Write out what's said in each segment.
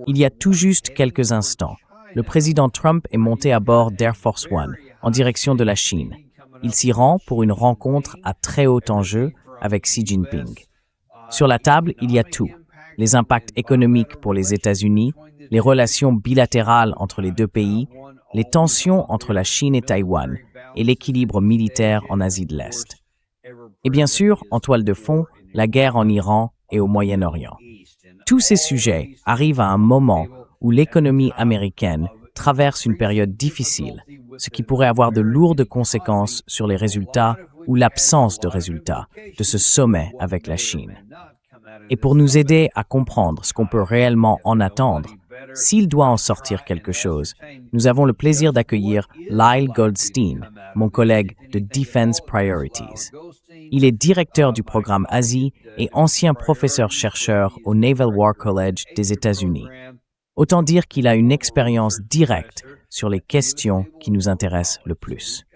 Il y a tout juste quelques instants, le président Trump est monté à bord d'Air Force One en direction de la Chine. Il s'y rend pour une rencontre à très haut enjeu avec Xi Jinping. Sur la table, il y a tout. Les impacts économiques pour les États-Unis, les relations bilatérales entre les deux pays, les tensions entre la Chine et Taïwan et l'équilibre militaire en Asie de l'Est. Et bien sûr, en toile de fond, la guerre en Iran et au Moyen-Orient. Tous ces sujets arrivent à un moment où l'économie américaine traverse une période difficile, ce qui pourrait avoir de lourdes conséquences sur les résultats ou l'absence de résultats de ce sommet avec la Chine. Et pour nous aider à comprendre ce qu'on peut réellement en attendre, s'il doit en sortir quelque chose, nous avons le plaisir d'accueillir Lyle Goldstein, mon collègue de Defense Priorities. Il est directeur du programme Asie et ancien professeur-chercheur au Naval War College des États-Unis. Autant dire qu'il a une expérience directe sur les questions qui nous intéressent le plus.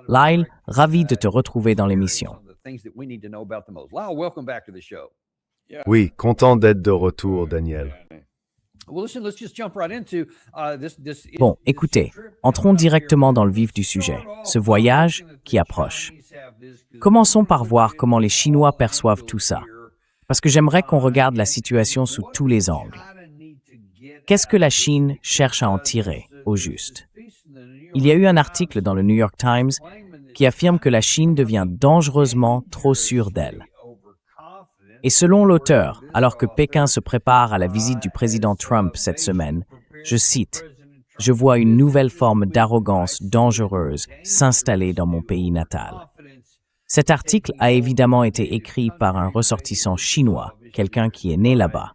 Lyle, ravi de te retrouver dans l'émission. Oui, content d'être de retour, Daniel. Bon, écoutez, entrons directement dans le vif du sujet, ce voyage qui approche. Commençons par voir comment les Chinois perçoivent tout ça, parce que j'aimerais qu'on regarde la situation sous tous les angles. Qu'est-ce que la Chine cherche à en tirer, au juste? Il y a eu un article dans le New York Times qui affirme que la Chine devient dangereusement trop sûre d'elle. Et selon l'auteur, alors que Pékin se prépare à la visite du président Trump cette semaine, je cite, « Je vois une nouvelle forme d'arrogance dangereuse s'installer dans mon pays natal. » Cet article a évidemment été écrit par un ressortissant chinois, quelqu'un qui est né là-bas.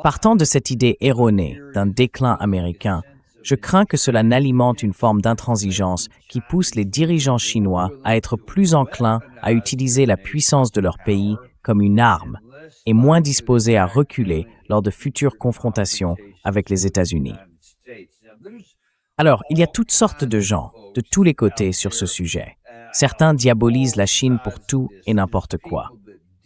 Partant de cette idée erronée d'un déclin américain, je crains que cela n'alimente une forme d'intransigeance qui pousse les dirigeants chinois à être plus enclins à utiliser la puissance de leur pays comme une arme et moins disposés à reculer lors de futures confrontations avec les États-Unis. Alors, il y a toutes sortes de gens, de tous les côtés sur ce sujet. Certains diabolisent la Chine pour tout et n'importe quoi.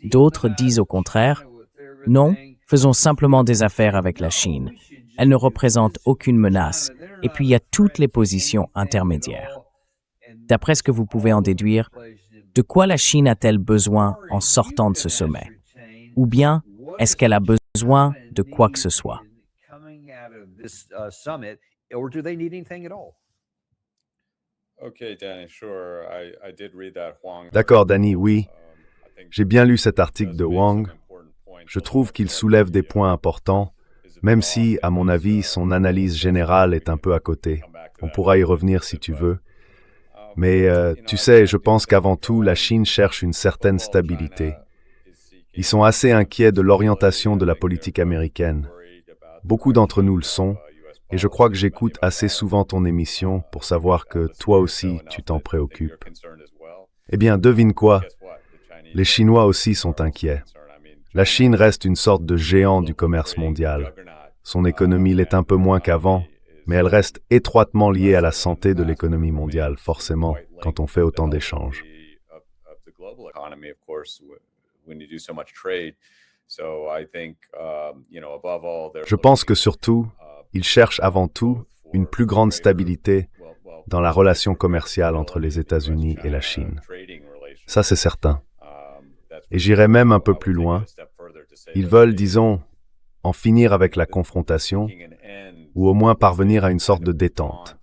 D'autres disent au contraire, « Non, faisons simplement des affaires avec la Chine. Elle ne représente aucune menace. » Et puis il y a toutes les positions intermédiaires. D'après ce que vous pouvez en déduire, de quoi la Chine a-t-elle besoin en sortant de ce sommet? Ou bien, est-ce qu'elle a besoin de quoi que ce soit? D'accord, Danny, oui. J'ai bien lu cet article de Wang. Je trouve qu'il soulève des points importants, même si, à mon avis, son analyse générale est un peu à côté. On pourra y revenir si tu veux. Mais tu sais, je pense qu'avant tout, la Chine cherche une certaine stabilité. Ils sont assez inquiets de l'orientation de la politique américaine. Beaucoup d'entre nous le sont, et je crois que j'écoute assez souvent ton émission pour savoir que toi aussi, tu t'en préoccupes. Eh bien, devine quoi? Les Chinois aussi sont inquiets. La Chine reste une sorte de géant du commerce mondial. Son économie l'est un peu moins qu'avant, mais elle reste étroitement liée à la santé de l'économie mondiale, forcément, quand on fait autant d'échanges. Je pense que surtout, ils cherchent avant tout une plus grande stabilité dans la relation commerciale entre les États-Unis et la Chine. Ça, c'est certain. Et j'irai même un peu plus loin. Ils veulent, disons, en finir avec la confrontation, ou au moins parvenir à une sorte de détente.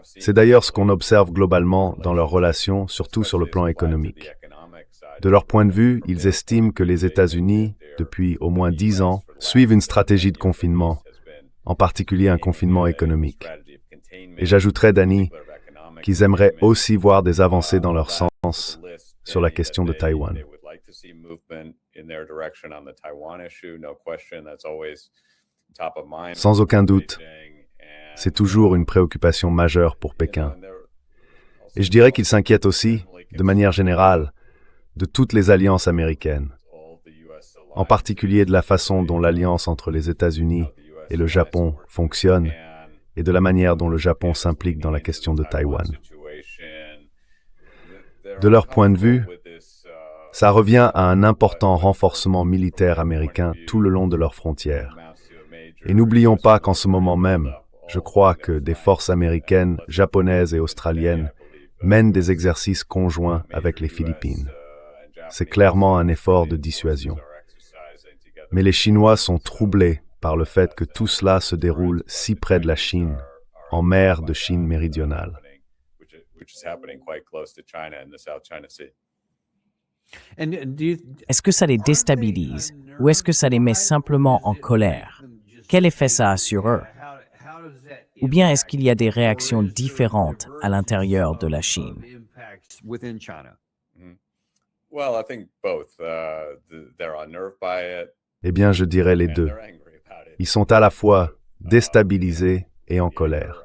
C'est d'ailleurs ce qu'on observe globalement dans leurs relations, surtout sur le plan économique. De leur point de vue, ils estiment que les États-Unis, depuis au moins 10 ans, suivent une stratégie de confinement, en particulier un confinement économique. Et j'ajouterais, Danny, qu'ils aimeraient aussi voir des avancées dans leur sens sur la question de Taïwan. Sans aucun doute, c'est toujours une préoccupation majeure pour Pékin. Et je dirais qu'ils s'inquiètent aussi, de manière générale, de toutes les alliances américaines, en particulier de la façon dont l'alliance entre les États-Unis et le Japon fonctionne et de la manière dont le Japon s'implique dans la question de Taïwan. De leur point de vue, ça revient à un important renforcement militaire américain tout le long de leurs frontières. Et n'oublions pas qu'en ce moment même, je crois que des forces américaines, japonaises et australiennes mènent des exercices conjoints avec les Philippines. C'est clairement un effort de dissuasion. Mais les Chinois sont troublés par le fait que tout cela se déroule si près de la Chine, en mer de Chine méridionale. Est-ce que ça les déstabilise ou est-ce que ça les met simplement en colère? Quel effet ça a sur eux? Ou bien est-ce qu'il y a des réactions différentes à l'intérieur de la Chine? Eh bien, je dirais les deux. Ils sont à la fois déstabilisés et en colère.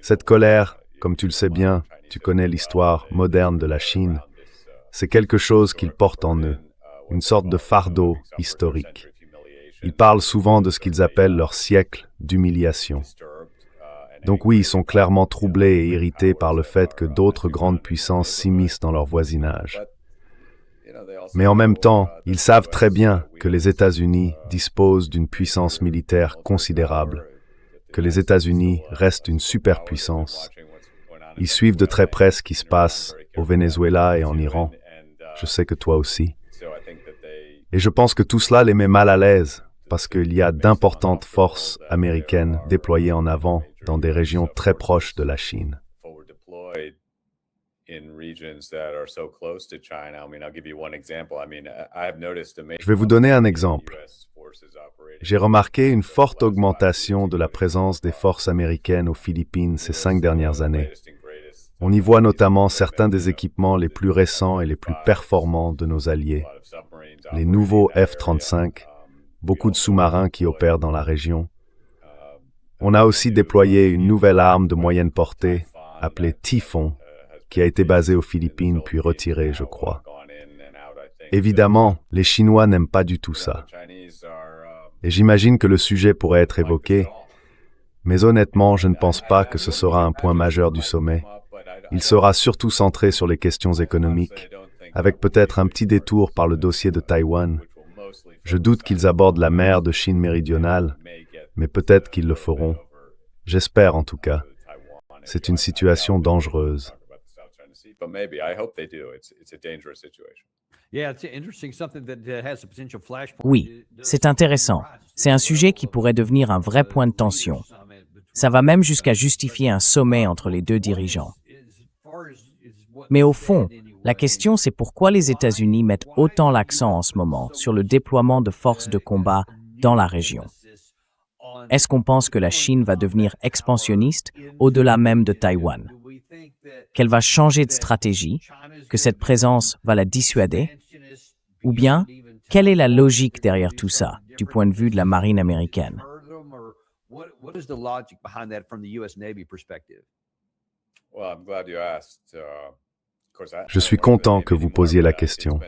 Cette colère, comme tu le sais bien, tu connais l'histoire moderne de la Chine, c'est quelque chose qu'ils portent en eux, une sorte de fardeau historique. Ils parlent souvent de ce qu'ils appellent leur siècle d'humiliation. Donc oui, ils sont clairement troublés et irrités par le fait que d'autres grandes puissances s'immiscent dans leur voisinage. Mais en même temps, ils savent très bien que les États-Unis disposent d'une puissance militaire considérable, que les États-Unis restent une superpuissance. Ils suivent de très près ce qui se passe au Venezuela et en Iran. Je sais que toi aussi. Et je pense que tout cela les met mal à l'aise, parce qu'il y a d'importantes forces américaines déployées en avant dans des régions très proches de la Chine. Je vais vous donner un exemple. J'ai remarqué une forte augmentation de la présence des forces américaines aux Philippines ces 5 dernières années. On y voit notamment certains des équipements les plus récents et les plus performants de nos alliés. Les nouveaux F-35, beaucoup de sous-marins qui opèrent dans la région. On a aussi déployé une nouvelle arme de moyenne portée, appelée Typhoon, qui a été basée aux Philippines puis retirée, je crois. Évidemment, les Chinois n'aiment pas du tout ça. Et j'imagine que le sujet pourrait être évoqué, mais honnêtement, je ne pense pas que ce sera un point majeur du sommet. Il sera surtout centré sur les questions économiques, avec peut-être un petit détour par le dossier de Taïwan. Je doute qu'ils abordent la mer de Chine méridionale, mais peut-être qu'ils le feront. J'espère en tout cas. C'est une situation dangereuse. Oui, c'est intéressant. C'est un sujet qui pourrait devenir un vrai point de tension. Ça va même jusqu'à justifier un sommet entre les deux dirigeants. Mais au fond, la question c'est pourquoi les États-Unis mettent autant l'accent en ce moment sur le déploiement de forces de combat dans la région. Est-ce qu'on pense que la Chine va devenir expansionniste au-delà même de Taïwan? Qu'elle va changer de stratégie? Que cette présence va la dissuader? Ou bien, quelle est la logique derrière tout ça, du point de vue de la marine américaine? Je suis content que vous posiez la question.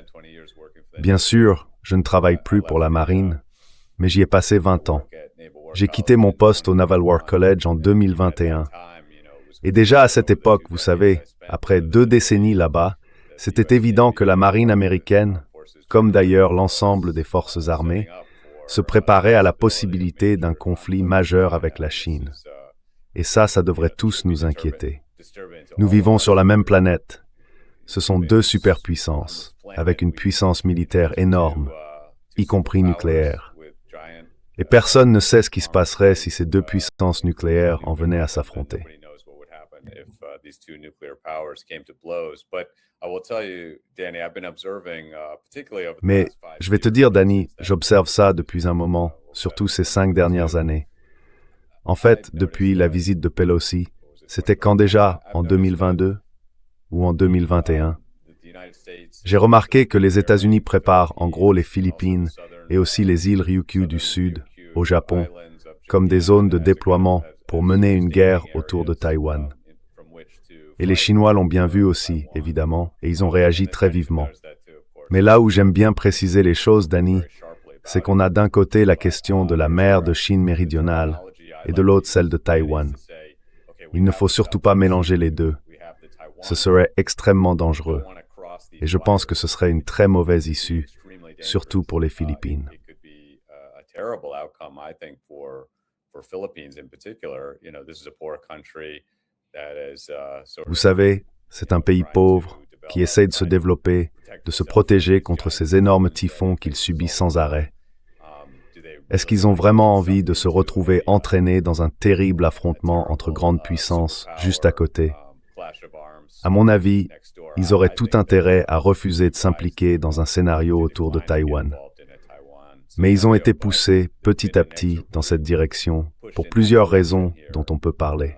Bien sûr, je ne travaille plus pour la marine, mais j'y ai passé 20 ans. J'ai quitté mon poste au Naval War College en 2021. Et déjà à cette époque, vous savez, après 2 décennies là-bas, c'était évident que la marine américaine, comme d'ailleurs l'ensemble des forces armées, se préparait à la possibilité d'un conflit majeur avec la Chine. Et ça devrait tous nous inquiéter. Nous vivons sur la même planète. Ce sont 2 superpuissances, avec une puissance militaire énorme, y compris nucléaire. Et personne ne sait ce qui se passerait si ces 2 puissances nucléaires en venaient à s'affronter. Mais je vais te dire, Danny, j'observe ça depuis un moment, surtout ces 5 dernières années. En fait, depuis la visite de Pelosi, c'était quand déjà, en 2022 ou en 2021, j'ai remarqué que les États-Unis préparent en gros les Philippines et aussi les îles Ryukyu du Sud, au Japon, comme des zones de déploiement pour mener une guerre autour de Taïwan. Et les Chinois l'ont bien vu aussi, évidemment, et ils ont réagi très vivement. Mais là où j'aime bien préciser les choses, Danny, c'est qu'on a d'un côté la question de la mer de Chine méridionale et de l'autre celle de Taïwan. Il ne faut surtout pas mélanger les deux. Ce serait extrêmement dangereux. Et je pense que ce serait une très mauvaise issue, surtout pour les Philippines. Vous savez, c'est un pays pauvre qui essaie de se développer, de se protéger contre ces énormes typhons qu'il subit sans arrêt. Est-ce qu'ils ont vraiment envie de se retrouver entraînés dans un terrible affrontement entre grandes puissances juste à côté? À mon avis, ils auraient tout intérêt à refuser de s'impliquer dans un scénario autour de Taïwan. Mais ils ont été poussés petit à petit dans cette direction pour plusieurs raisons dont on peut parler.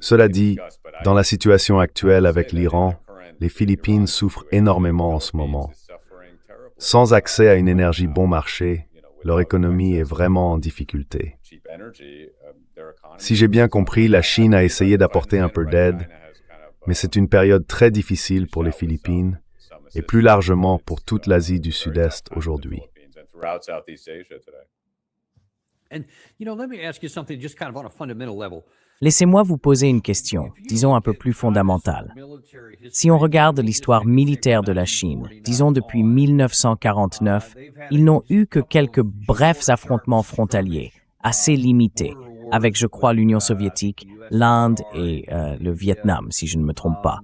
Cela dit, dans la situation actuelle avec l'Iran, les Philippines souffrent énormément en ce moment. Sans accès à une énergie bon marché, leur économie est vraiment en difficulté. Si j'ai bien compris, la Chine a essayé d'apporter un peu d'aide, mais c'est une période très difficile pour les Philippines et plus largement pour toute l'Asie du Sud-Est aujourd'hui. Laissez-moi vous poser une question, disons un peu plus fondamentale. Si on regarde l'histoire militaire de la Chine, disons depuis 1949, ils n'ont eu que quelques brefs affrontements frontaliers, assez limités, avec, je crois, l'Union soviétique, l'Inde et le Vietnam, si je ne me trompe pas.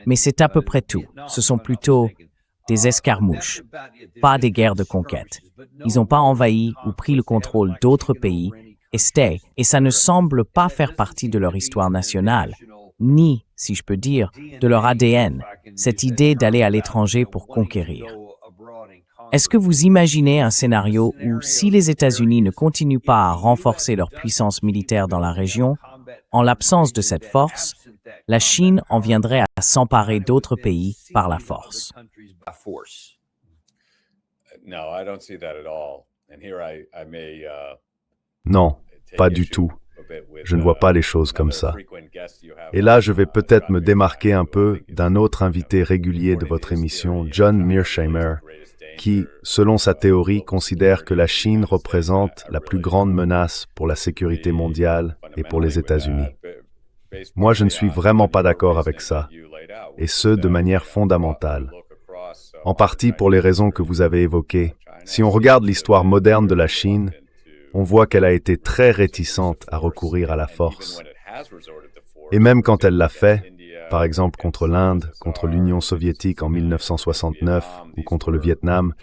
Mais c'est à peu près tout. Ce sont plutôt des escarmouches, pas des guerres de conquête. Ils n'ont pas envahi ou pris le contrôle d'autres pays, et ça ne semble pas faire partie de leur histoire nationale, ni, si je peux dire, de leur ADN, cette idée d'aller à l'étranger pour conquérir. Est-ce que vous imaginez un scénario où, si les États-Unis ne continuent pas à renforcer leur puissance militaire dans la région, en l'absence de cette force, la Chine en viendrait à s'emparer d'autres pays par la force? Non, pas du tout. Je ne vois pas les choses comme ça. Et là, je vais peut-être me démarquer un peu d'un autre invité régulier de votre émission, John Mearsheimer, qui, selon sa théorie, considère que la Chine représente la plus grande menace pour la sécurité mondiale et pour les États-Unis. Moi, je ne suis vraiment pas d'accord avec ça, et ce, de manière fondamentale. En partie pour les raisons que vous avez évoquées. Si on regarde l'histoire moderne de la Chine, on voit qu'elle a été très réticente à recourir à la force. Et même quand elle l'a fait, par exemple contre l'Inde, contre l'Union soviétique en 1969 ou contre le Vietnam,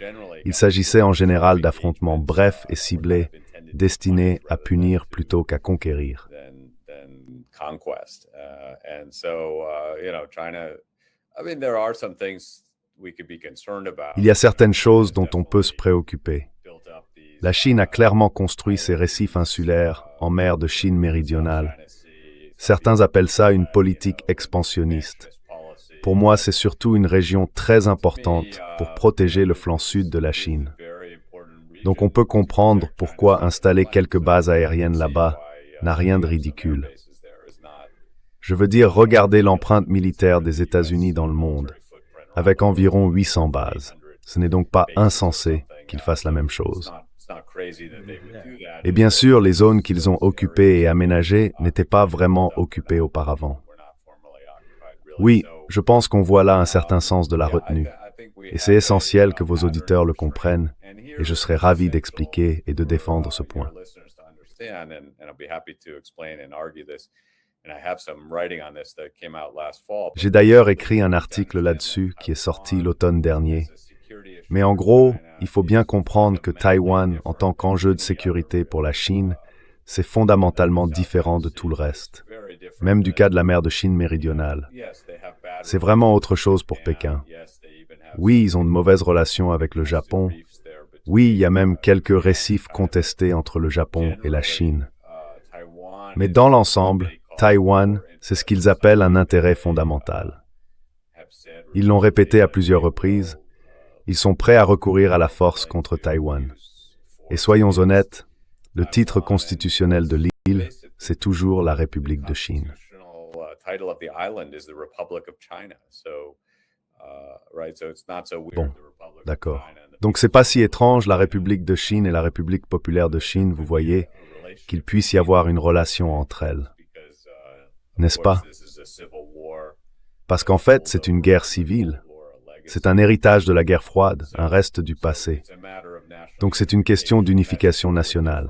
il s'agissait en général d'affrontements brefs et ciblés, destinés à punir plutôt qu'à conquérir. Il y a certaines choses dont on peut se préoccuper. La Chine a clairement construit ses récifs insulaires en mer de Chine méridionale. Certains appellent ça une politique expansionniste. Pour moi, c'est surtout une région très importante pour protéger le flanc sud de la Chine. Donc on peut comprendre pourquoi installer quelques bases aériennes là-bas n'a rien de ridicule. Je veux dire, regardez l'empreinte militaire des États-Unis dans le monde, avec environ 800 bases. Ce n'est donc pas insensé qu'ils fassent la même chose. Et bien sûr, les zones qu'ils ont occupées et aménagées n'étaient pas vraiment occupées auparavant. Oui, je pense qu'on voit là un certain sens de la retenue. Et c'est essentiel que vos auditeurs le comprennent, et je serai ravi d'expliquer et de défendre ce point. J'ai d'ailleurs écrit un article là-dessus qui est sorti l'automne dernier. Mais en gros, il faut bien comprendre que Taïwan, en tant qu'enjeu de sécurité pour la Chine, c'est fondamentalement différent de tout le reste, même du cas de la mer de Chine méridionale. C'est vraiment autre chose pour Pékin. Oui, ils ont de mauvaises relations avec le Japon. Oui, il y a même quelques récifs contestés entre le Japon et la Chine. Mais dans l'ensemble, Taïwan, c'est ce qu'ils appellent un intérêt fondamental. Ils l'ont répété à plusieurs reprises. Ils sont prêts à recourir à la force contre Taïwan. Et soyons honnêtes, le titre constitutionnel de l'île, c'est toujours la République de Chine. Bon, d'accord. Donc c'est pas si étrange, la République de Chine et la République populaire de Chine, vous voyez, qu'il puisse y avoir une relation entre elles. N'est-ce pas? Parce qu'en fait, c'est une guerre civile. C'est un héritage de la guerre froide, un reste du passé. Donc c'est une question d'unification nationale.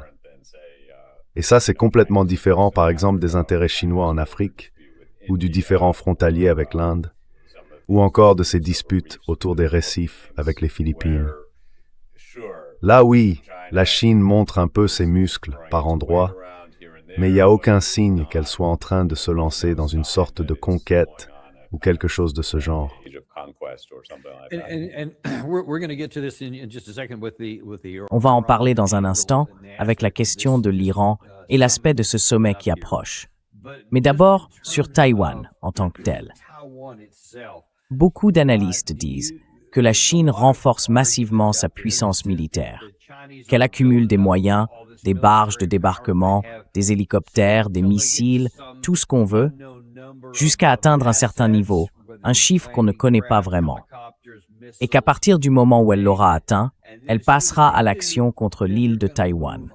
Et ça, c'est complètement différent, par exemple, des intérêts chinois en Afrique, ou du différend frontalier avec l'Inde, ou encore de ces disputes autour des récifs avec les Philippines. Là, oui, la Chine montre un peu ses muscles par endroits, mais il n'y a aucun signe qu'elle soit en train de se lancer dans une sorte de conquête ou quelque chose de ce genre. On va en parler dans un instant avec la question de l'Iran et l'aspect de ce sommet qui approche. Mais d'abord, sur Taïwan en tant que tel. Beaucoup d'analystes disent que la Chine renforce massivement sa puissance militaire, qu'elle accumule des moyens, des barges de débarquement, des hélicoptères, des missiles, tout ce qu'on veut, jusqu'à atteindre un certain niveau, un chiffre qu'on ne connaît pas vraiment. Et qu'à partir du moment où elle l'aura atteint, elle passera à l'action contre l'île de Taïwan.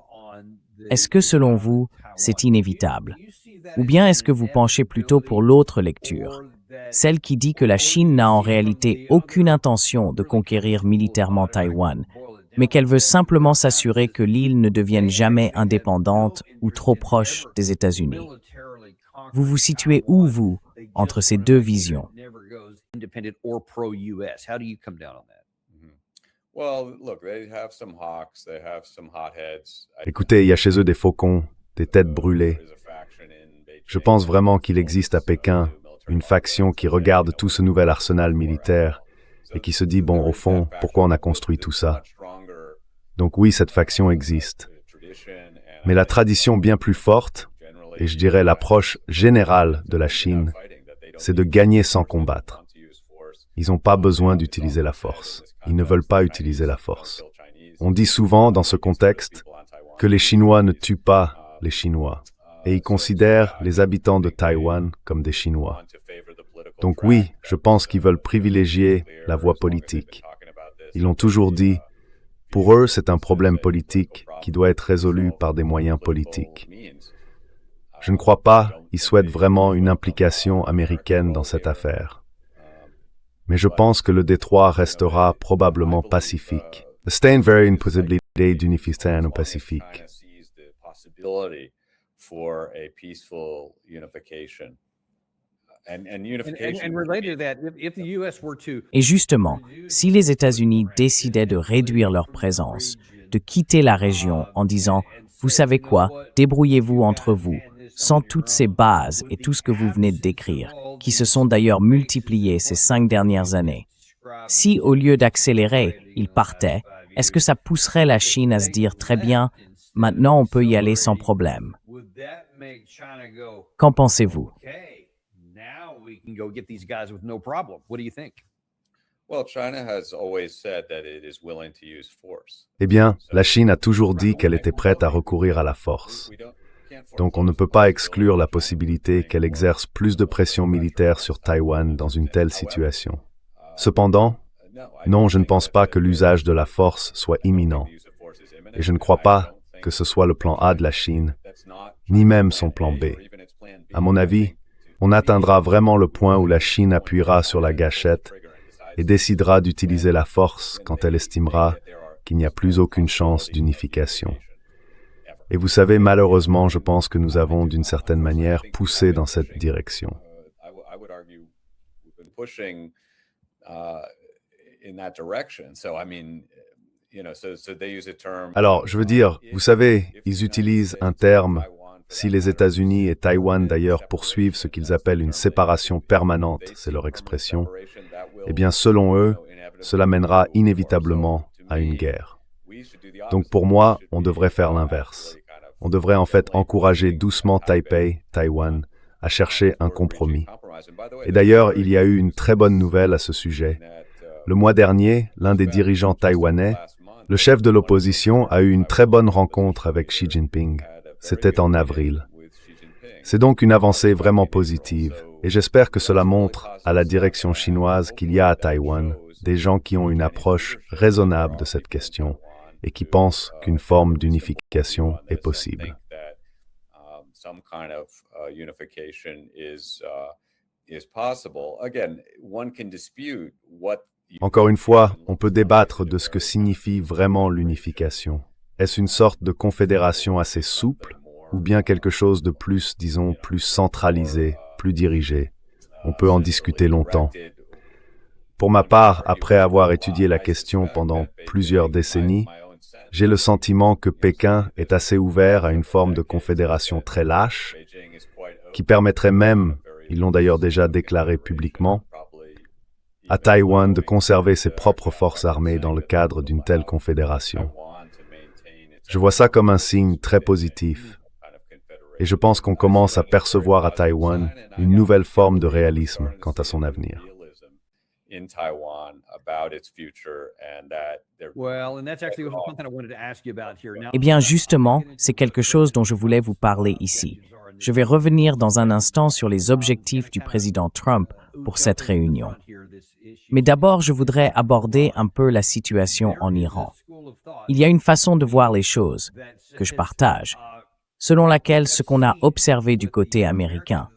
Est-ce que, selon vous, c'est inévitable? Ou bien est-ce que vous penchez plutôt pour l'autre lecture, celle qui dit que la Chine n'a en réalité aucune intention de conquérir militairement Taïwan, mais qu'elle veut simplement s'assurer que l'île ne devienne jamais indépendante ou trop proche des États-Unis? Vous vous situez où, vous, entre ces deux visions? Écoutez, il y a chez eux des faucons, des têtes brûlées. Je pense vraiment qu'il existe à Pékin une faction qui regarde tout ce nouvel arsenal militaire et qui se dit, bon, au fond, pourquoi on a construit tout ça? Donc oui, cette faction existe. Mais la tradition bien plus forte, et je dirais l'approche générale de la Chine, c'est de gagner sans combattre. Ils n'ont pas besoin d'utiliser la force. Ils ne veulent pas utiliser la force. On dit souvent dans ce contexte que les Chinois ne tuent pas les Chinois et ils considèrent les habitants de Taïwan comme des Chinois. Donc oui, je pense qu'ils veulent privilégier la voie politique. Ils l'ont toujours dit, pour eux, c'est un problème politique qui doit être résolu par des moyens politiques. Je ne crois pas qu'ils souhaitent vraiment une implication américaine dans cette affaire. Mais je pense que le détroit restera probablement pacifique. The stain very impossibilité d'unification au Pacifique. Et justement, si les États-Unis décidaient de réduire leur présence, de quitter la région en disant « Vous savez quoi, débrouillez-vous entre vous », sans toutes ces bases et tout ce que vous venez de décrire, qui se sont d'ailleurs multipliées ces 5 dernières années. Si, au lieu d'accélérer, ils partaient, est-ce que ça pousserait la Chine à se dire « Très bien, maintenant on peut y aller sans problème ». Qu'en pensez-vous? Eh bien, la Chine a toujours dit qu'elle était prête à recourir à la force. Donc on ne peut pas exclure la possibilité qu'elle exerce plus de pression militaire sur Taïwan dans une telle situation. Cependant, non, je ne pense pas que l'usage de la force soit imminent. Et je ne crois pas que ce soit le plan A de la Chine, ni même son plan B. À mon avis, on atteindra vraiment le point où la Chine appuiera sur la gâchette et décidera d'utiliser la force quand elle estimera qu'il n'y a plus aucune chance d'unification. Et vous savez, malheureusement, je pense que nous avons, d'une certaine manière, poussé dans cette direction. Alors, je veux dire, vous savez, ils utilisent un terme, si les États-Unis et Taïwan d'ailleurs poursuivent ce qu'ils appellent une séparation permanente, c'est leur expression, eh bien, selon eux, cela mènera inévitablement à une guerre. Donc pour moi, on devrait faire l'inverse. On devrait en fait encourager doucement Taipei, Taïwan, à chercher un compromis. Et d'ailleurs, il y a eu une très bonne nouvelle à ce sujet. Le mois dernier, l'un des dirigeants taïwanais, le chef de l'opposition, a eu une très bonne rencontre avec Xi Jinping. C'était en avril. C'est donc une avancée vraiment positive, et j'espère que cela montre à la direction chinoise qu'il y a à Taïwan des gens qui ont une approche raisonnable de cette question et qui pensent qu'une forme d'unification est possible. Encore une fois, on peut débattre de ce que signifie vraiment l'unification. Est-ce une sorte de confédération assez souple, ou bien quelque chose de plus, disons, plus centralisé, plus dirigé? On peut en discuter longtemps. Pour ma part, après avoir étudié la question pendant plusieurs décennies, j'ai le sentiment que Pékin est assez ouvert à une forme de confédération très lâche, qui permettrait même, ils l'ont d'ailleurs déjà déclaré publiquement, à Taïwan de conserver ses propres forces armées dans le cadre d'une telle confédération. Je vois ça comme un signe très positif, et je pense qu'on commence à percevoir à Taïwan une nouvelle forme de réalisme quant à son avenir. Eh bien, justement, c'est quelque chose dont je voulais vous parler ici. Je vais revenir dans un instant sur les objectifs du président Trump pour cette réunion. Mais d'abord, je voudrais aborder un peu la situation en Iran. Il y a une façon de voir les choses que je partage, selon laquelle ce qu'on a observé du côté américain,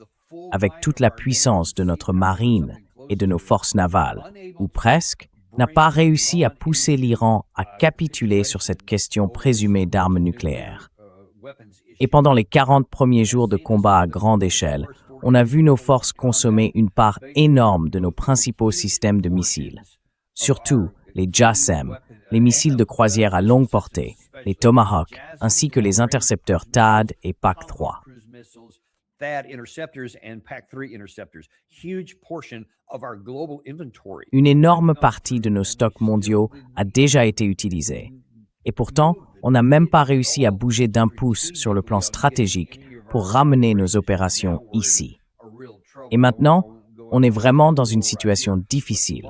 avec toute la puissance de notre marine et de nos forces navales, ou presque, n'a pas réussi à pousser l'Iran à capituler sur cette question présumée d'armes nucléaires. Et pendant les 40 premiers jours de combat à grande échelle, on a vu nos forces consommer une part énorme de nos principaux systèmes de missiles. Surtout les JASSM, les missiles de croisière à longue portée, les Tomahawk, ainsi que les intercepteurs THAAD et PAC-3. Une énorme partie de nos stocks mondiaux a déjà été utilisée. Et pourtant, on n'a même pas réussi à bouger d'un pouce sur le plan stratégique pour ramener nos opérations ici. Et maintenant, on est vraiment dans une situation difficile.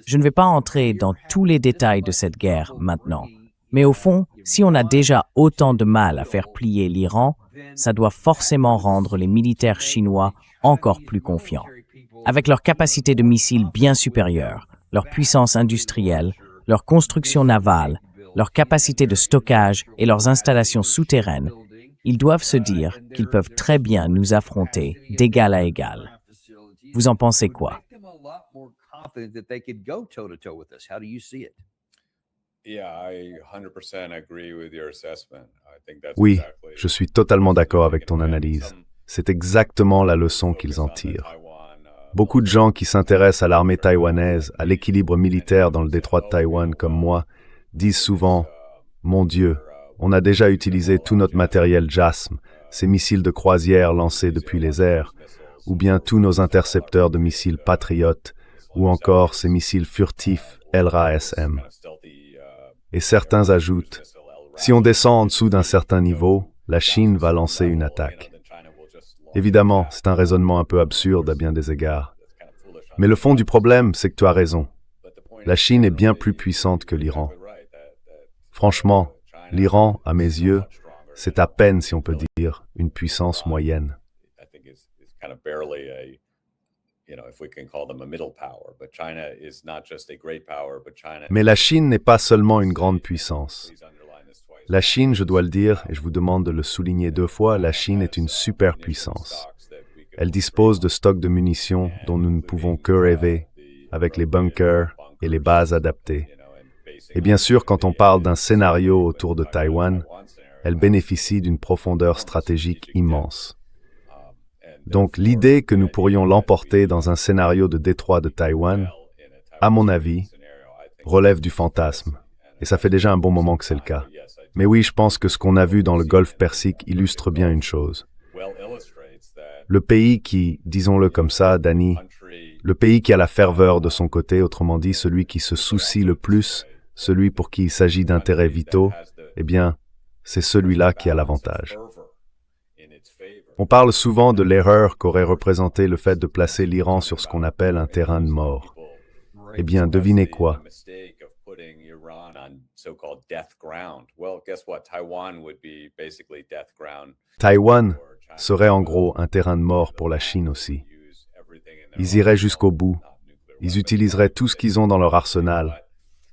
Je ne vais pas entrer dans tous les détails de cette guerre maintenant, mais au fond, si on a déjà autant de mal à faire plier l'Iran, ça doit forcément rendre les militaires chinois encore plus confiants. Avec leur capacité de missiles bien supérieure, leur puissance industrielle, leur construction navale, leur capacité de stockage et leurs installations souterraines, ils doivent se dire qu'ils peuvent très bien nous affronter d'égal à égal. Vous en pensez quoi? Oui, je suis totalement d'accord avec ton analyse. C'est exactement la leçon qu'ils en tirent. Beaucoup de gens qui s'intéressent à l'armée taïwanaise, à l'équilibre militaire dans le détroit de Taïwan comme moi, disent souvent « Mon Dieu, on a déjà utilisé tout notre matériel JASSM, ces missiles de croisière lancés depuis les airs, ou bien tous nos intercepteurs de missiles Patriot, ou encore ces missiles furtifs LRASM. » Et certains ajoutent « Si on descend en dessous d'un certain niveau, la Chine va lancer une attaque. » Évidemment, c'est un raisonnement un peu absurde à bien des égards. Mais le fond du problème, c'est que tu as raison. La Chine est bien plus puissante que l'Iran. Franchement, l'Iran, à mes yeux, c'est à peine, si on peut dire, une puissance moyenne. Mais la Chine n'est pas seulement une grande puissance. La Chine, je dois le dire, et je vous demande de le souligner 2 fois, la Chine est une superpuissance. Elle dispose de stocks de munitions dont nous ne pouvons que rêver, avec les bunkers et les bases adaptées. Et bien sûr, quand on parle d'un scénario autour de Taïwan, elle bénéficie d'une profondeur stratégique immense. Donc l'idée que nous pourrions l'emporter dans un scénario de détroit de Taïwan, à mon avis, relève du fantasme. Et ça fait déjà un bon moment que c'est le cas. Mais oui, je pense que ce qu'on a vu dans le Golfe Persique illustre bien une chose. Le pays qui, disons-le comme ça, Danny, le pays qui a la ferveur de son côté, autrement dit, celui qui se soucie le plus, celui pour qui il s'agit d'intérêts vitaux, eh bien, c'est celui-là qui a l'avantage. On parle souvent de l'erreur qu'aurait représenté le fait de placer l'Iran sur ce qu'on appelle un terrain de mort. Eh bien, devinez quoi? Taïwan serait en gros un terrain de mort pour la Chine aussi. Ils iraient jusqu'au bout. Ils utiliseraient tout ce qu'ils ont dans leur arsenal.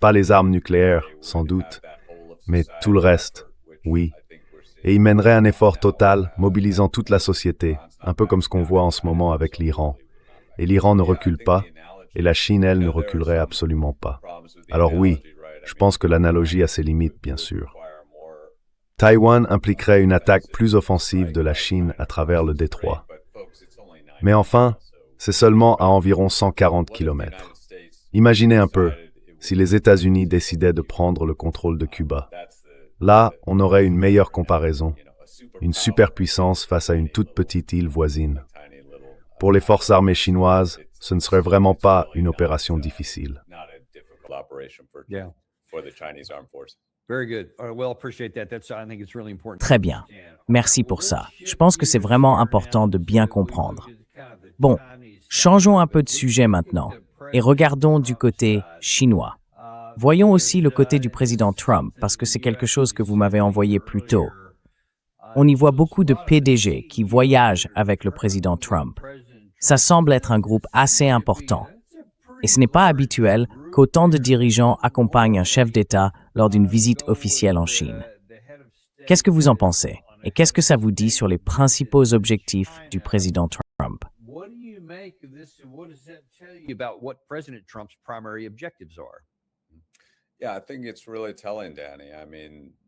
Pas les armes nucléaires, sans doute, mais tout le reste, oui. Et ils mèneraient un effort total, mobilisant toute la société, un peu comme ce qu'on voit en ce moment avec l'Iran. et l'Iran ne recule pas, et la Chine, elle, ne reculerait absolument pas. Alors oui, je pense que l'analogie a ses limites, bien sûr. Taïwan impliquerait une attaque plus offensive de la Chine à travers le détroit. Mais enfin, c'est seulement à environ 140 kilomètres. Imaginez un peu, si les États-Unis décidaient de prendre le contrôle de Cuba. Là, on aurait une meilleure comparaison, une superpuissance face à une toute petite île voisine. Pour les forces armées chinoises, ce ne serait vraiment pas une opération difficile. Très bien. Merci pour ça. Je pense que c'est vraiment important de bien comprendre. Bon, changeons un peu de sujet maintenant et regardons du côté chinois. Voyons aussi le côté du président Trump, parce que c'est quelque chose que vous m'avez envoyé plus tôt. On y voit beaucoup de PDG qui voyagent avec le président Trump. Ça semble être un groupe assez important. Et ce n'est pas habituel qu'autant de dirigeants accompagnent un chef d'État lors d'une visite officielle en Chine. Qu'est-ce que vous en pensez? Et qu'est-ce que ça vous dit sur les principaux objectifs du président Trump?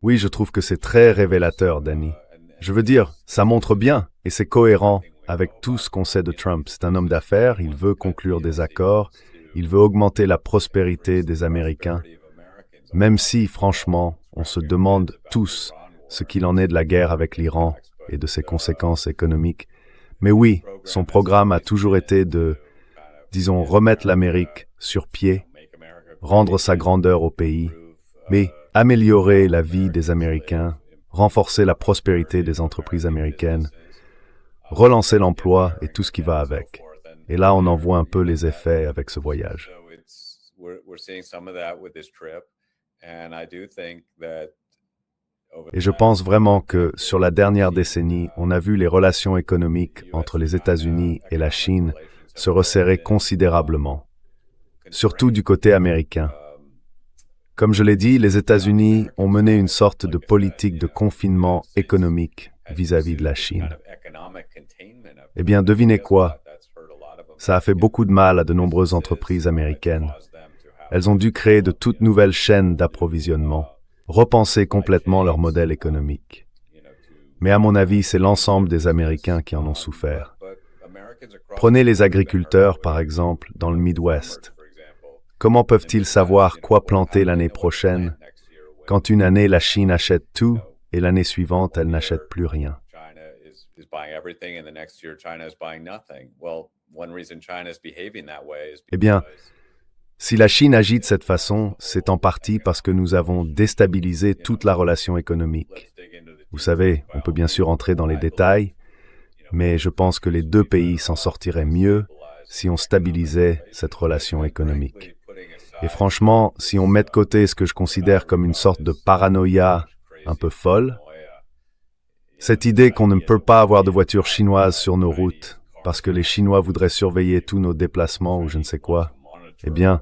Oui, je trouve que c'est très révélateur, Danny. Je veux dire, ça montre bien, et c'est cohérent avec tout ce qu'on sait de Trump. C'est un homme d'affaires, il veut conclure des accords, il veut augmenter la prospérité des Américains, même si, franchement, on se demande tous ce qu'il en est de la guerre avec l'Iran et de ses conséquences économiques. Mais oui, son programme a toujours été de, disons, remettre l'Amérique sur pied, rendre sa grandeur au pays, mais améliorer la vie des Américains, renforcer la prospérité des entreprises américaines, relancer l'emploi et tout ce qui va avec. Et là, on en voit un peu les effets avec ce voyage. Et je pense vraiment que, sur la dernière décennie, on a vu les relations économiques entre les États-Unis et la Chine se resserrer considérablement, surtout du côté américain. Comme je l'ai dit, les États-Unis ont mené une sorte de politique de confinement économique vis-à-vis de la Chine. Eh bien, devinez quoi? Ça a fait beaucoup de mal à de nombreuses entreprises américaines. Elles ont dû créer de toutes nouvelles chaînes d'approvisionnement, repenser complètement leur modèle économique. Mais à mon avis, c'est l'ensemble des Américains qui en ont souffert. Prenez les agriculteurs, par exemple, dans le Midwest. Comment peuvent-ils savoir quoi planter l'année prochaine quand une année la Chine achète tout et l'année suivante elle n'achète plus rien? Eh bien, si la Chine agit de cette façon, c'est en partie parce que nous avons déstabilisé toute la relation économique. Vous savez, on peut bien sûr entrer dans les détails, mais je pense que les deux pays s'en sortiraient mieux si on stabilisait cette relation économique. Et franchement, si on met de côté ce que je considère comme une sorte de paranoïa un peu folle, cette idée qu'on ne peut pas avoir de voitures chinoises sur nos routes parce que les Chinois voudraient surveiller tous nos déplacements ou je ne sais quoi, eh bien,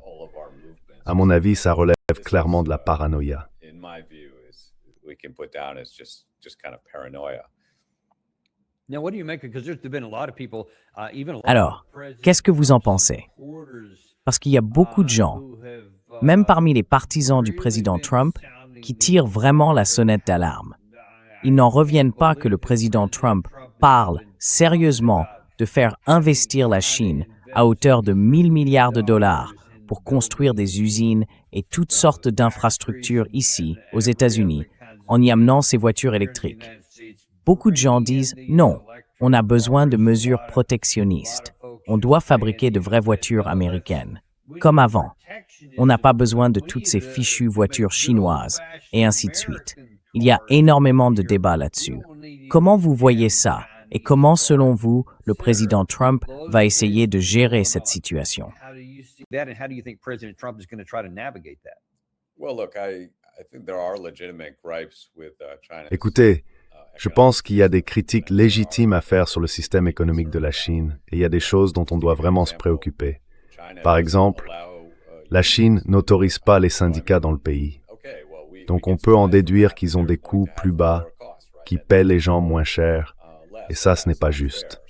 à mon avis, ça relève clairement de la paranoïa. Alors, qu'est-ce que vous en pensez? Parce qu'il y a beaucoup de gens, même parmi les partisans du président Trump, qui tirent vraiment la sonnette d'alarme. Ils n'en reviennent pas que le président Trump parle sérieusement de faire investir la Chine à hauteur de 1 000 milliards de dollars pour construire des usines et toutes sortes d'infrastructures ici, aux États-Unis, en y amenant ces voitures électriques. Beaucoup de gens disent « Non, on a besoin de mesures protectionnistes. On doit fabriquer de vraies voitures américaines. Comme avant. On n'a pas besoin de toutes ces fichues voitures chinoises, et ainsi de suite. » Il y a énormément de débats là-dessus. Comment vous voyez ça? Et comment, selon vous, le président Trump va essayer de gérer cette situation? Écoutez, je pense qu'il y a des critiques légitimes à faire sur le système économique de la Chine et il y a des choses dont on doit vraiment se préoccuper. Par exemple, la Chine n'autorise pas les syndicats dans le pays. Donc on peut en déduire qu'ils ont des coûts plus bas, qui paient les gens moins cher, et ça, ce n'est pas juste.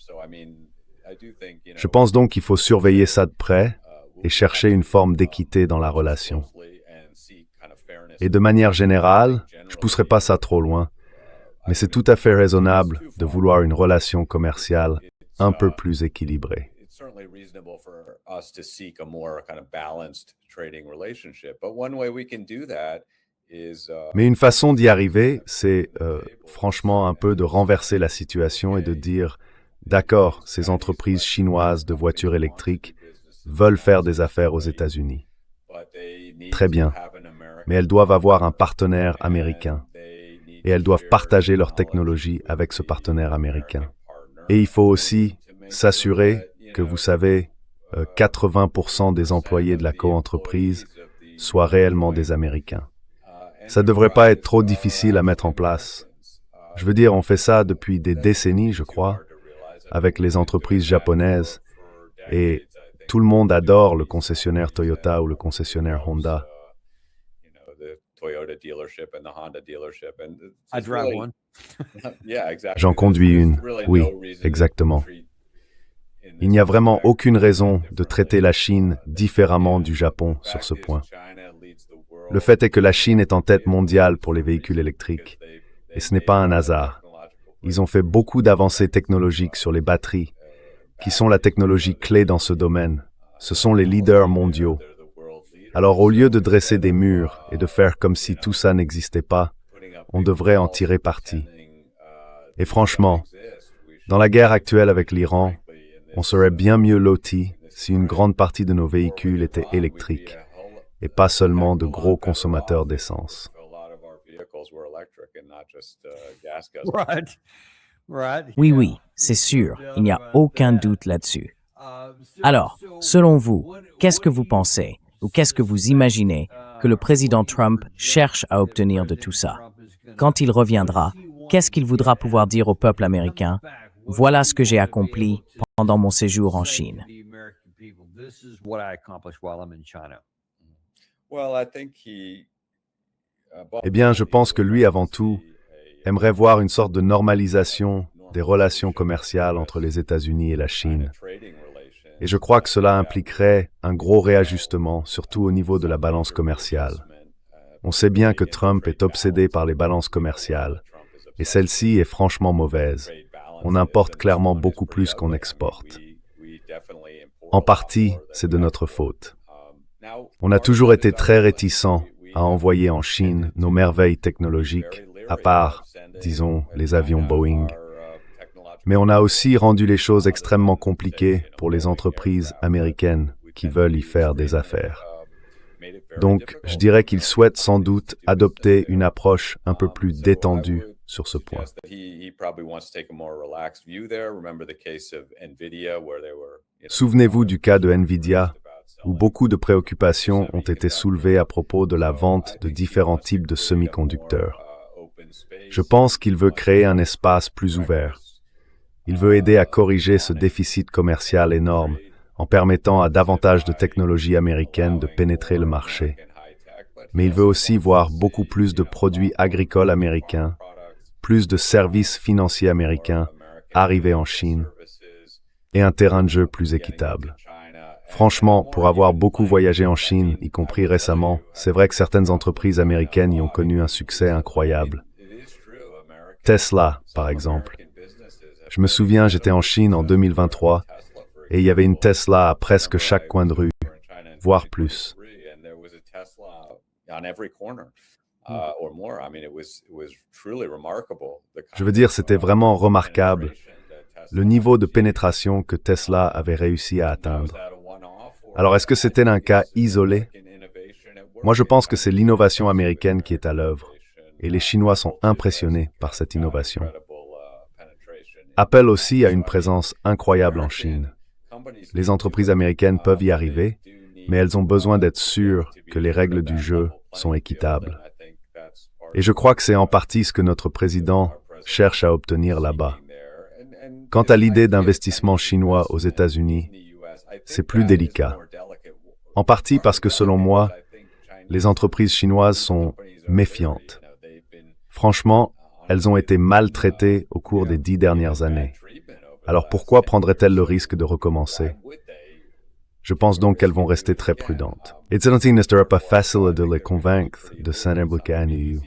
Je pense donc qu'il faut surveiller ça de près et chercher une forme d'équité dans la relation. Et de manière générale, je ne pousserai pas ça trop loin, mais c'est tout à fait raisonnable de vouloir une relation commerciale un peu plus équilibrée. Mais une façon d'y arriver, c'est franchement un peu de renverser la situation et de dire « D'accord, ces entreprises chinoises de voitures électriques veulent faire des affaires aux États-Unis. Très bien, mais elles doivent avoir un partenaire américain et elles doivent partager leur technologie avec ce partenaire américain. Et il faut aussi s'assurer que, vous savez, 80% des employés de la coentreprise soient réellement des Américains. Ça ne devrait pas être trop difficile à mettre en place. Je veux dire, on fait ça depuis des décennies, je crois, avec les entreprises japonaises, et tout le monde adore le concessionnaire Toyota ou le concessionnaire Honda. J'en conduis une, oui, exactement. Il n'y a vraiment aucune raison de traiter la Chine différemment du Japon sur ce point. Le fait est que la Chine est en tête mondiale pour les véhicules électriques, et ce n'est pas un hasard. Ils ont fait beaucoup d'avancées technologiques sur les batteries, qui sont la technologie clé dans ce domaine. Ce sont les leaders mondiaux. Alors au lieu de dresser des murs et de faire comme si tout ça n'existait pas, on devrait en tirer parti. Et franchement, dans la guerre actuelle avec l'Iran, on serait bien mieux loti si une grande partie de nos véhicules étaient électriques et pas seulement de gros consommateurs d'essence. Oui, c'est sûr, il n'y a aucun doute là-dessus. Alors, selon vous, qu'est-ce que vous pensez ou qu'est-ce que vous imaginez que le président Trump cherche à obtenir de tout ça? Quand il reviendra, qu'est-ce qu'il voudra pouvoir dire au peuple américain? Voilà ce que j'ai accompli pendant mon séjour en Chine. Eh bien, je pense que lui, avant tout, aimerait voir une sorte de normalisation des relations commerciales entre les États-Unis et la Chine. Et je crois que cela impliquerait un gros réajustement, surtout au niveau de la balance commerciale. On sait bien que Trump est obsédé par les balances commerciales, et celle-ci est franchement mauvaise. On importe clairement beaucoup plus qu'on exporte. En partie, c'est de notre faute. On a toujours été très réticents à envoyer en Chine nos merveilles technologiques, à part, disons, les avions Boeing. Mais on a aussi rendu les choses extrêmement compliquées pour les entreprises américaines qui veulent y faire des affaires. Donc, je dirais qu'il souhaite sans doute adopter une approche un peu plus détendue sur ce point. Souvenez-vous du cas de Nvidia, où beaucoup de préoccupations ont été soulevées à propos de la vente de différents types de semi-conducteurs. Je pense qu'il veut créer un espace plus ouvert. Il veut aider à corriger ce déficit commercial énorme en permettant à davantage de technologies américaines de pénétrer le marché. Mais il veut aussi voir beaucoup plus de produits agricoles américains, plus de services financiers américains arriver en Chine et un terrain de jeu plus équitable. Franchement, pour avoir beaucoup voyagé en Chine, y compris récemment, c'est vrai que certaines entreprises américaines y ont connu un succès incroyable. Tesla, par exemple. Je me souviens, j'étais en Chine en 2023 et il y avait une Tesla à presque chaque coin de rue, voire plus. Je veux dire, c'était vraiment remarquable, le niveau de pénétration que Tesla avait réussi à atteindre. Alors, est-ce que c'était un cas isolé? Moi, je pense que c'est l'innovation américaine qui est à l'œuvre, et les Chinois sont impressionnés par cette innovation. Apple aussi a une présence incroyable en Chine. Les entreprises américaines peuvent y arriver, mais elles ont besoin d'être sûres que les règles du jeu sont équitables. Et je crois que c'est en partie ce que notre président cherche à obtenir là-bas. Quant à l'idée d'investissement chinois aux États-Unis, c'est plus délicat. En partie parce que, selon moi, les entreprises chinoises sont méfiantes. Franchement, elles ont été maltraitées au cours des 10 dernières années. Alors pourquoi prendraient-elles le risque de recommencer? Je pense donc qu'elles vont rester très prudentes. Et ce ne sera pas facile de les convaincre de s'impliquer à nous.